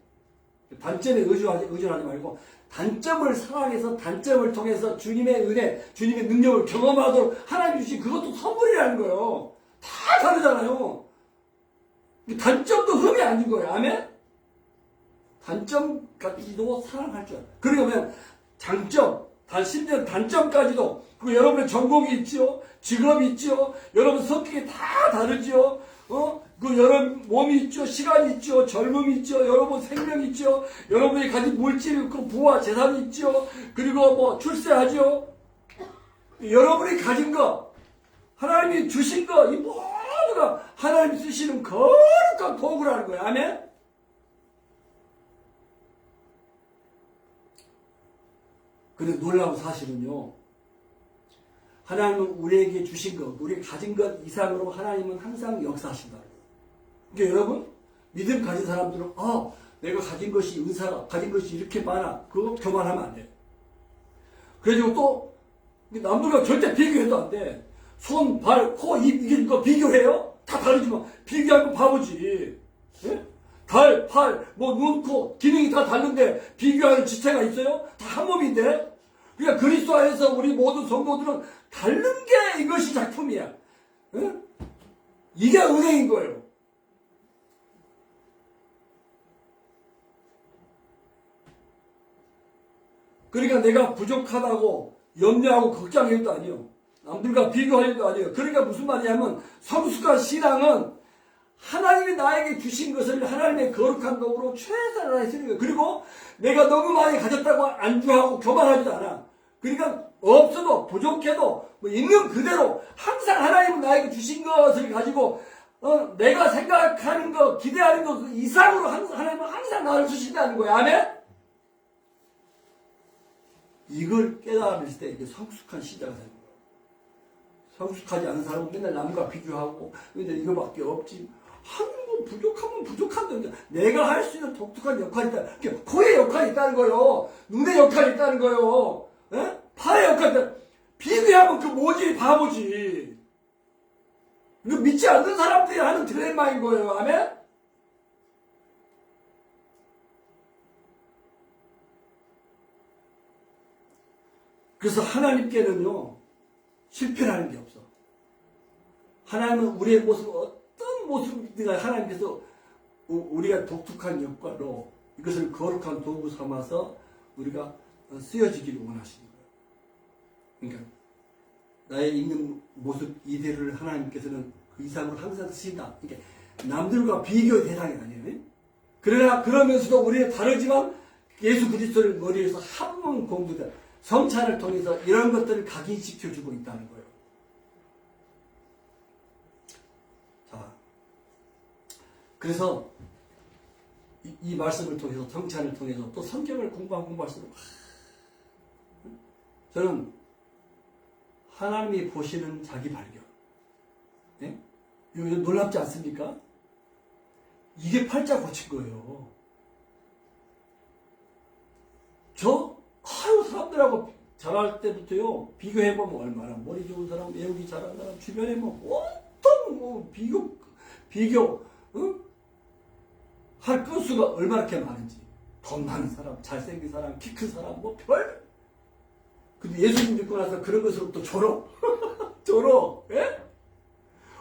단점에 의존하지 말고 단점을 사랑해서 단점을 통해서 주님의 은혜, 주님의 능력을 경험하도록 하나님 주신 그것도 선물이라는 거예요. 다 다르잖아요. 단점도 흠이 아닌 거예요. 아멘? 단점까지도 사랑할 줄 알아요. 그러면 장점, 심지어 단점까지도 그리고 여러분의 전공이 있죠. 직업이 있죠. 여러분 성격이 다 다르죠. 그 여러분 몸이 있죠, 시간이 있죠, 젊음이 있죠, 여러분 생명이 있죠, 여러분이 가진 물질, 그 부와 재산이 있죠, 그리고 뭐 출세하죠. 여러분이 가진 거, 하나님이 주신 거, 이 모두가 하나님이 쓰시는 거룩한 도구라는 거예요. 아멘? 근데 놀라운 사실은요, 하나님은 우리에게 주신 것, 우리가 가진 것 이상으로 하나님은 항상 역사하신다는 거예요. 그러니까 여러분, 믿음 가진 사람들은, 내가 가진 것이 은사가, 가진 것이 이렇게 많아. 그거 교만하면 안 돼. 그래가지고 또, 남들과 절대 비교해도 안 돼. 손, 발, 코, 입, 이거 비교해요? 다 다르지만, 비교하면 바보지. 예? 달, 팔, 눈, 코, 기능이 다 다른데, 비교하는 지체가 있어요? 다 한 몸인데? 그러니까 그리스도 안에서 우리 모든 성도들은 다른 게 이것이 작품이야. 예? 이게 은혜인 거예요. 그러니까 내가 부족하다고 염려하고 걱정할 일도 아니에요. 남들과 비교할 일도 아니에요. 그러니까 무슨 말이냐면 성숙한 신앙은 하나님이 나에게 주신 것을 하나님의 거룩한 도구로 최선을 다해 쓰는 거예요. 그리고 내가 너무 많이 가졌다고 안주하고 교만하지도 않아. 그러니까 없어도 부족해도 있는 그대로 항상 하나님은 나에게 주신 것을 가지고 내가 생각하는 것, 기대하는 것 이상으로 하나님은 항상 나를 주신다는 거예요. 아멘? 이걸 깨달았을 때 이게 성숙한 신자가 되는 거예요. 성숙하지 않은 사람은 맨날 남과 비교하고 맨날 이거밖에 없지. 하는 거 부족하면 부족한데 내가 할 수 있는 독특한 역할이 있다. 코의 역할이 있다는 거예요. 눈의 역할이 있다는 거예요. 에? 팔의 역할이 있다. 비교하면 그 뭐지? 바보지. 이거 믿지 않는 사람들이 하는 드레마인 거예요. 아멘? 그래서 하나님께는요, 실패라는 게 없어. 하나님은 우리의 모습, 어떤 모습이든 하나님께서 우리가 독특한 역할로 이것을 거룩한 도구 삼아서 우리가 쓰여지기를 원하시는 거예요. 그러니까, 나의 있는 모습 이대로를 하나님께서는 그 이상으로 항상 쓰신다. 그러니까, 남들과 비교의 대상이 아니에요. 그러나, 그러면서도 우리는 다르지만 예수 그리스도를 머리에서 한 번 공부다. 성찬을 통해서 이런 것들을 각인시켜주고 있다는 거예요. 자, 그래서 이 말씀을 통해서 성찬을 통해서 또 성경을 공부할수록 저는 하나님이 보시는 자기 발견, 네? 이거 놀랍지 않습니까? 이게 팔자 고친 거예요. 사람들하고 잘할 때부터요, 비교해보면 얼마나 머리 좋은 사람, 외우기 잘하는 사람, 주변에 온통 비교, 응? 할 건수가 얼마나 이렇게 많은지. 돈 많은 사람, 잘생긴 사람, 키 큰 사람, 근데 예수님 믿고 나서 그런 것으로부터 졸어, 예?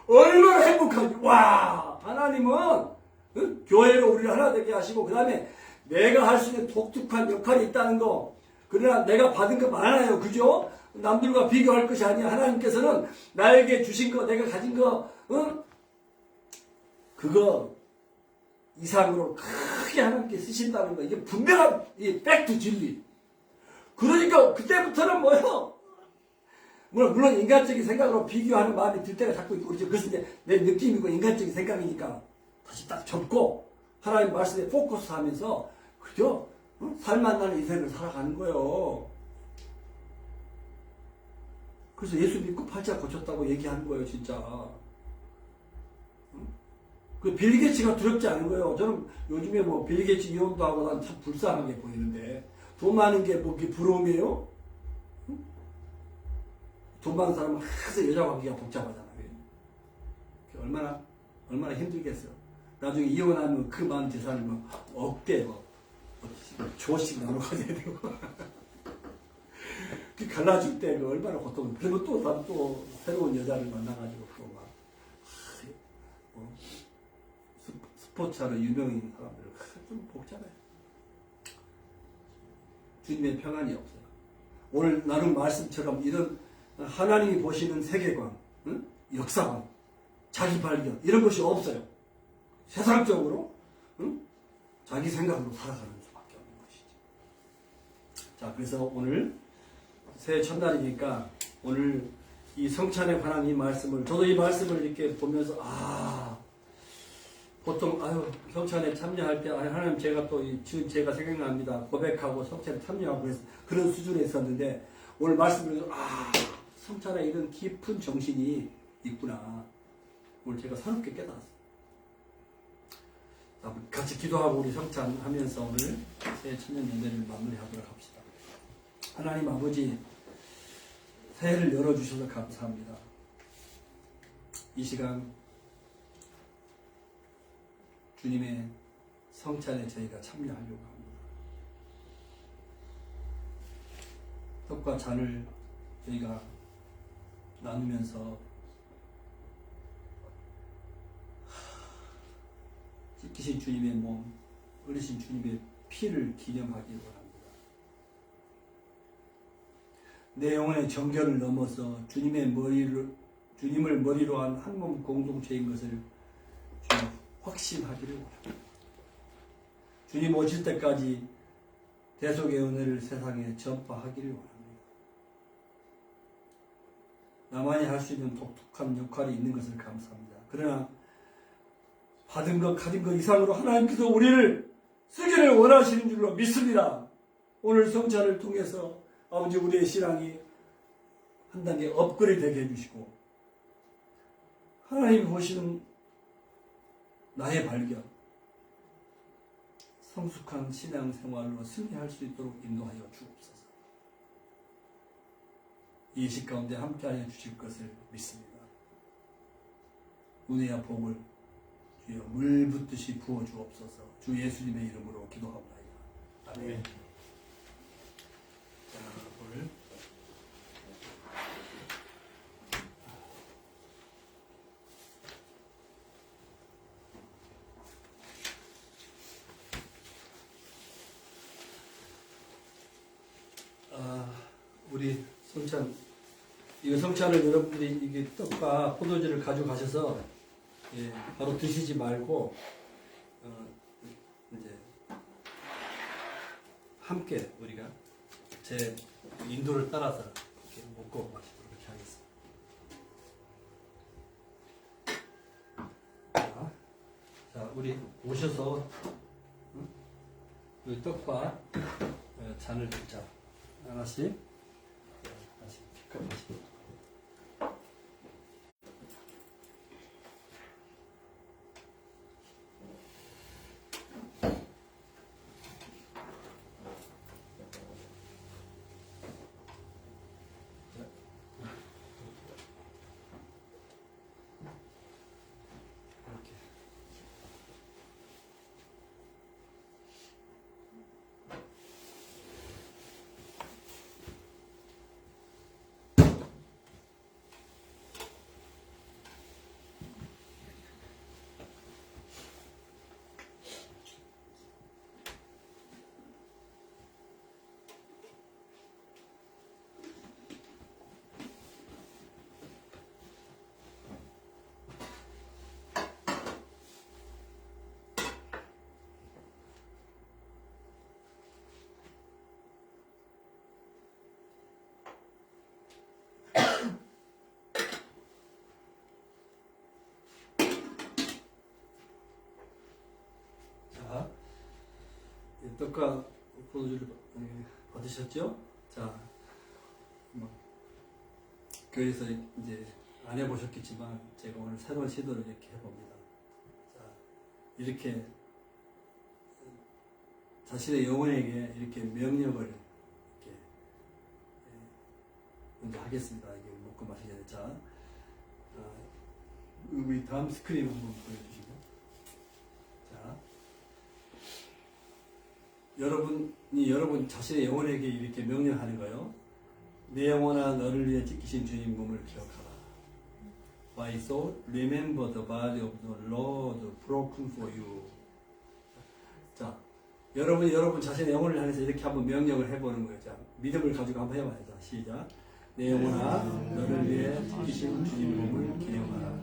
얼마나 행복한지. 와, 하나님은, 응? 교회로 우리를 하나 되게 하시고, 그 다음에 내가 할 수 있는 독특한 역할이 있다는 거, 그러나 내가 받은 거 많아요. 그죠? 남들과 비교할 것이 아니야. 하나님께서는 나에게 주신 거, 내가 가진 거, 응? 그거 이상으로 크게 하나님께 쓰신다는 거. 이게 분명한 팩트 진리. 그러니까 그때부터는 뭐예요? 물론 인간적인 생각으로 비교하는 마음이 들 때가 자꾸 있고 그렇죠. 그래서 이제 내 느낌이고 인간적인 생각이니까 다시 딱 접고 하나님 말씀에 포커스하면서 그죠? 살만 나는 인생을 살아가는 거예요. 그래서 예수 믿고 팔자 고쳤다고 얘기하는 거예요, 진짜. 그 빌 게이츠가 두렵지 않은 거예요. 저는 요즘에 빌 게이츠 이혼도 하고 난 참 불쌍하게 보이는데, 돈 많은 게 그게 부러움이에요? 돈 많은 사람은 항상 여자 관계가 복잡하잖아요. 얼마나 힘들겠어요. 나중에 이혼하면 그 많은 재산을 억대, 조씩 나눠 가져야 되고. 그 갈라줄 때 얼마나 고통을. 그리고 또 새로운 여자를 만나가지고 스포츠하러 유명인 사람들 좀 복잡해. 주님의 평안이 없어요. 오늘 나눈 말씀처럼 이런 하나님이 보시는 세계관, 응? 역사관, 자기 발견 이런 것이 없어요. 세상적으로 응? 자기 생각으로 살아가는 수밖에 없는 것이죠. 자, 그래서 오늘 새해 첫날이니까 오늘 이 성찬에 관한 이 말씀을 저도 이 말씀을 이렇게 보면서 보통 성찬에 참여할 때 하나님 제가 또 지금 제가 생각납니다. 고백하고 성찬에 참여하고 그런 수준에 있었는데 오늘 말씀을 성찬에 이런 깊은 정신이 있구나. 오늘 제가 새롭게 깨달았어요. 자, 같이 기도하고 우리 성찬하면서 오늘 새해 천년 연대를 마무리하도록 합시다. 하나님 아버지, 새해를 열어주셔서 감사합니다. 이 시간 주님의 성찬에 저희가 참여하려고 합니다. 떡과 잔을 저희가 나누면서 찢기신 주님의 몸, 흘리신 주님의 피를 기념하기를 원합니다. 내 영혼의 정결을 넘어서 주님을 머리로 한 한 몸 공동체인 것을 주님 확신하기를 원합니다. 주님 오실 때까지 대속의 은혜를 세상에 전파하기를 원합니다. 나만이 할 수 있는 독특한 역할이 있는 것을 감사합니다. 그러나 받은 것, 가진 것 이상으로 하나님께서 우리를 쓰기를 원하시는 줄로 믿습니다. 오늘 성찬을 통해서 아버지 우리의 신앙이 한 단계 업그레이드 되게 해주시고 하나님이 보시는 나의 발견, 성숙한 신앙생활로 승리할 수 있도록 인도하여 주옵소서. 이 시 가운데 함께하여 주실 것을 믿습니다. 은혜와 복을 주여 물 붓듯이 부어 주옵소서. 주 예수님의 이름으로 기도합니다. 아멘. 자, 오늘 우리 성찬, 이거 성찬을 여러분들이 이게 떡과 포도주를 가져가셔서 바로 드시지 말고 이제 함께 우리가 제 인도를 따라서 이렇게 먹고 마시도록 이렇게 하겠습니다. 자, 우리 오셔서 이 떡과 잔을 듣자. 하나씩. 다시 픽업하시고. 자, 떡과 포도주를 받으셨죠? 자, 교회에서 이제 안 해보셨겠지만 제가 오늘 새로운 시도를 이렇게 해봅니다. 자, 이렇게 자신의 영혼에게 이렇게 명령을 이렇게 먼저 하겠습니다. 이게 먹고 마시게 될 자, 우리 다음 스크린 한번 보여주시고, 자, 여러분 자신의 영혼에게 이렇게 명령하는 거예요. 내 영혼아 너를 위해 찢기신 주님 몸을 기억하라. My soul, remember the body of the Lord broken for you. 자, 여러분 자신의 영혼을 향해서 이렇게 한번 명령을 해보는 거예요. 자, 믿음을 가지고 한번 해봐요. 자, 시작. 내 영혼아 너를 위해 찢기신 주님 몸을 기념하라.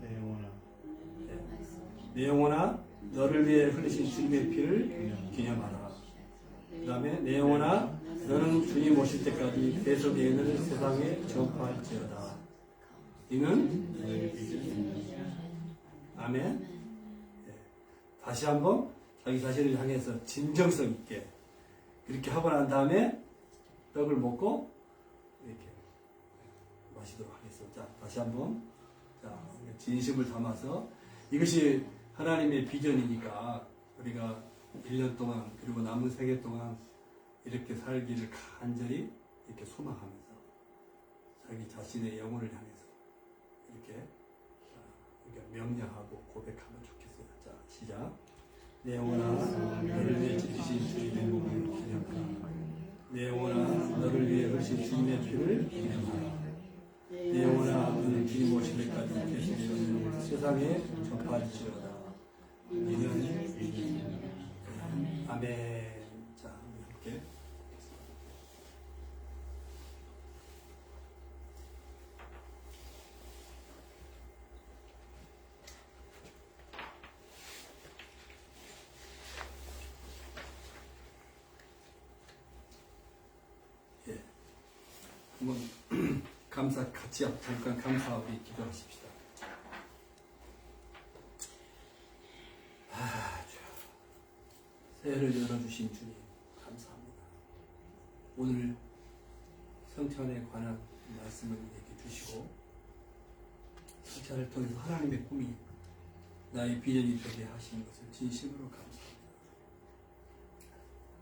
내 영혼아 내 영혼아 너를 위해 흘리신 주님의 피를 기념하라. 그 다음에 내 영혼아 너는 주님 오실 때까지 배속의 예언을 세상에 전파할지어다. 이는 아멘. 네. 다시 한번 자기 자신을 향해서 진정성 있게 이렇게 하고 난 다음에 떡을 먹고 이렇게 마시도록 하겠습니다. 자, 다시 한번 자, 진심을 담아서 이것이 하나님의 비전이니까 우리가 1년 동안 그리고 남은 세계 동안 이렇게 살기를 간절히 이렇게 소망하면서 자기 자신의 영혼을 향해서 이렇게 명령하고 고백하면 좋겠어요. 자, 시작. 내 영혼아 너를 위해 찢으신 주님의 몸을 기념하라. 내 영혼아 너를 위해 흘리신 주님의 피를 기념하라. 내 영혼아 너는 주님 오실 때까지 계시는 세상에 전파할지어다. 이는 아멘. 자, 함께 예. 한번 감사 같이 잠깐 감사 우리 기도하십시다. 새해를 열어주신 주님 감사합니다. 오늘 성찬에 관한 말씀을 얘기해 주시고 성찬을 통해서 하나님의 꿈이 나의 비전이 되게 하신 것을 진심으로 감사합니다.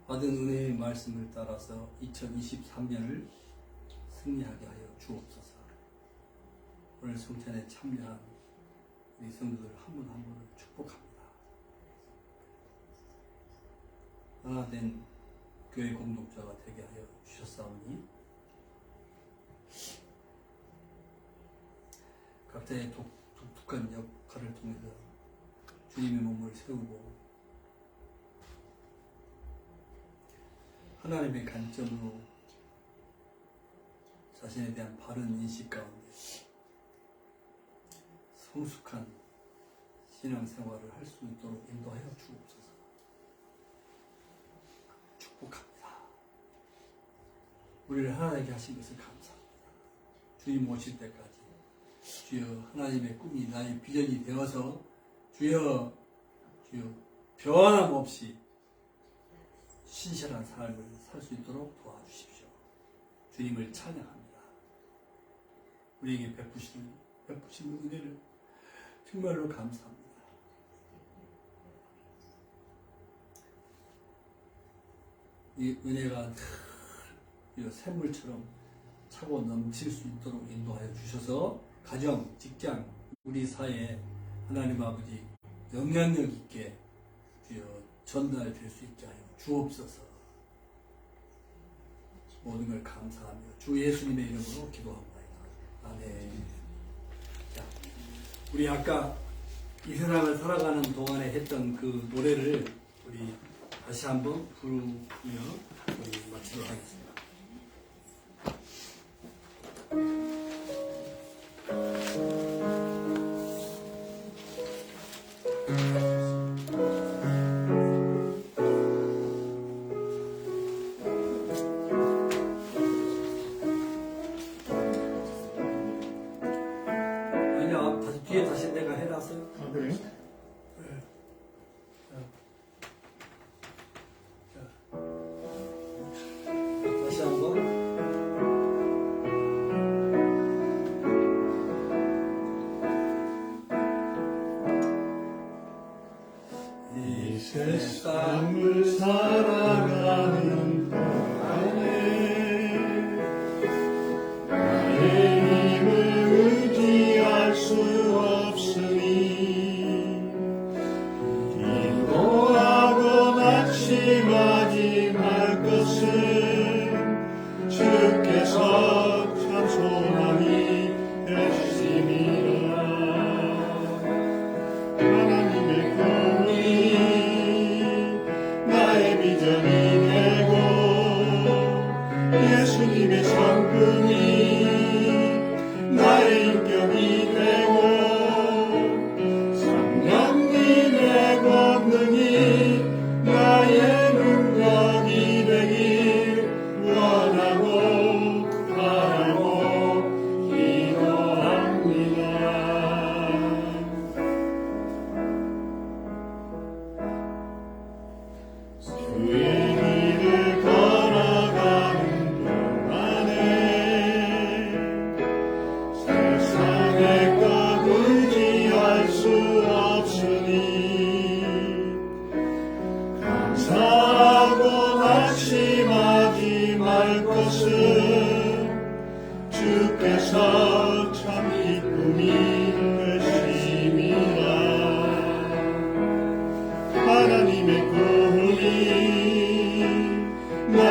받은 은혜의 말씀을 따라서 2023년을 승리하게 하여 주옵소서. 오늘 성찬에 참여한 우리 성도들 한 분 한 분을 축복합니다. 하나 된 교회 공동체가 되게 하여 주셨사오니 각자의 독특한 역할을 통해서 주님의 몸을 세우고 하나님의 관점으로 자신에 대한 바른 인식 가운데 성숙한 신앙생활을 할 수 있도록 인도하여 주옵소서. 축복합니다. 우리를 하나님께 하신 것을 감사합니다. 주님 오실 때까지 주여 하나님의 꿈이 나의 비전이 되어서 주여 변함없이 신실한 삶을 살 수 있도록 도와주십시오. 주님을 찬양합니다. 우리에게 베푸신 은혜를 정말로 감사합니다. 이 은혜가 샘물처럼 차고 넘칠 수 있도록 인도하여 주셔서 가정, 직장, 우리 사회에 하나님 아버지 영향력 있게 전달될 수 있게 하여 주옵소서. 모든 걸 감사하며 주 예수님의 이름으로 기도합니다. 아멘. 자, 우리 아까 이 세상을 살아가는 동안에 했던 그 노래를 우리 다시 한번 부르며 우리 마치도록 하겠습니다. 아니야, 다시 뒤에 다시 내가 해놨어요. 아, 그래요? 자.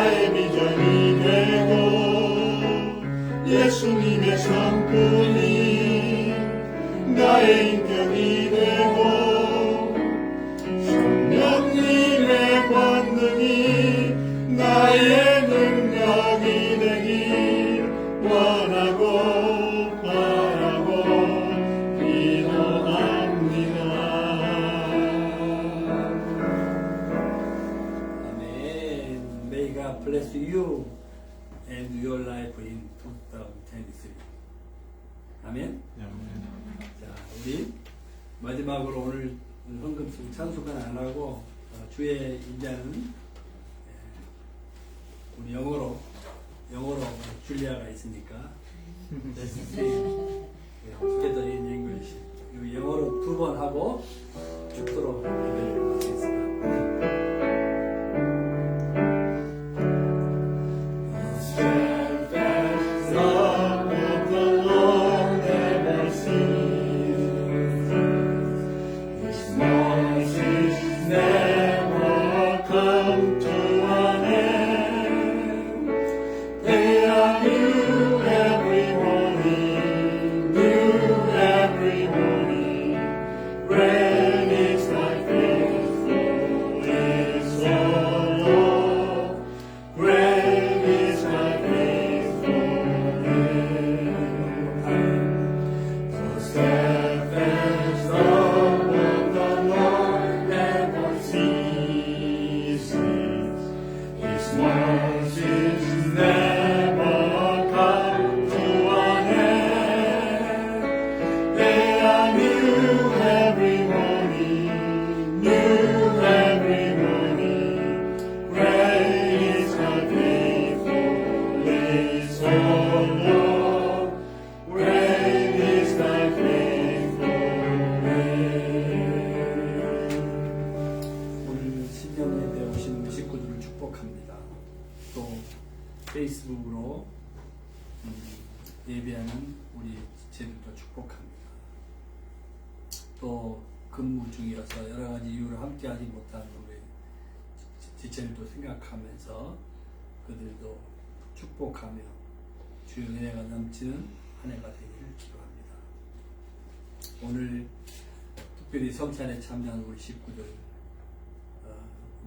나의 비전이 되고 예수님의 성품이 나의 인격이 되고 성령님의 권능이 나의 능력이 되길 원하고 바라고 기도합니다. 아멘. May God bless you and your life in 2023. 아멘. 자, 우리 마지막으로 오늘 헌금송 찬송은 안 하고 주의 인자는 우리 영어로 줄리아가 있으니까 together in English 영어로 2번 하고 죽도록 예배를 마치겠습니다. Love of the Lord never ceases. His mercies never come to an end. They are new every morning, new every morning. Great is thy faithfulness, O Lord. Great is thy the steadfast love of the Lord never ceases. His mercies never come to an end. They are new every morning, new every morning. Great is thy faithfulness, O Lord. Great is thy faithfulness. 오늘 신년 예배 오신 우리 식구들을 축복합니다. 또 페이스북으로 예배하는 우리 지체들도 축복합니다. 또 근무 중이어서 여러 가지 이유로 함께하지 못하는 우리 지체들도 생각하면서 그들도 축복하며 주의 은혜가 넘치는 한 해가 되기를 기도합니다. 오늘 특별히 성찬에 참여한 우리 식구들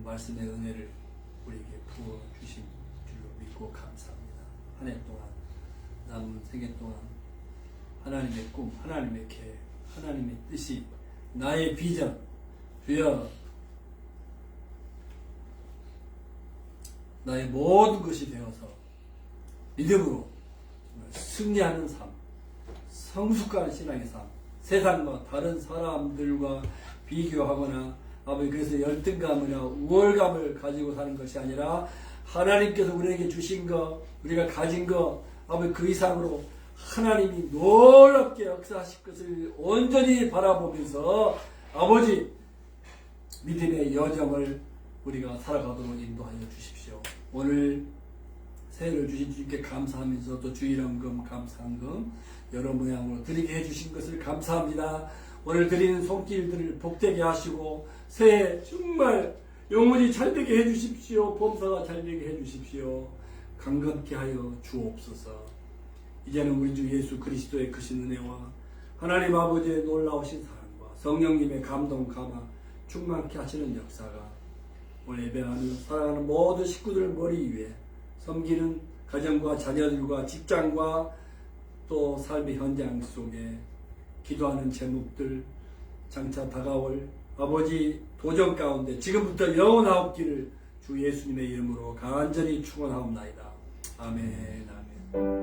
말씀의 은혜를 우리에게 부어주신 줄로 믿고 감사합니다. 한 해 동안 남은 생애 동안 하나님의 꿈, 하나님의 계획, 하나님의 뜻이 나의 비전 주여 나의 모든 것이 되어서 믿음으로 승리하는 삶, 성숙한 신앙의 삶, 세상과 다른 사람들과 비교하거나 아버지 그래서 열등감이나 우월감을 가지고 사는 것이 아니라 하나님께서 우리에게 주신 것, 우리가 가진 것, 아버지 그 이상으로 하나님이 놀랍게 역사하실 것을 온전히 바라보면서 아버지 믿음의 여정을 우리가 살아가도록 인도하여 주십시오. 오늘 새해를 주신 주님께 감사하면서 또 주일헌금, 감사헌금 여러 모양으로 드리게 해주신 것을 감사합니다. 오늘 드리는 손길들을 복되게 하시고 새해 정말 영혼이 잘되게 해주십시오. 범사가 잘되게 해주십시오. 강건케 하여 주옵소서. 이제는 우리 주 예수 그리스도의 크신 은혜와 하나님 아버지의 놀라우신 사랑과 성령님의 감동 감화 충만케 하시는 역사가 오늘 예배하는 사랑하는 모든 식구들 머리 위에 섬기는 가정과 자녀들과 직장과 또 삶의 현장 속에 기도하는 제목들 장차 다가올 아버지 도전 가운데 지금부터 영원하옵기를 주 예수님의 이름으로 간절히 축원하옵나이다. 아멘. 아멘.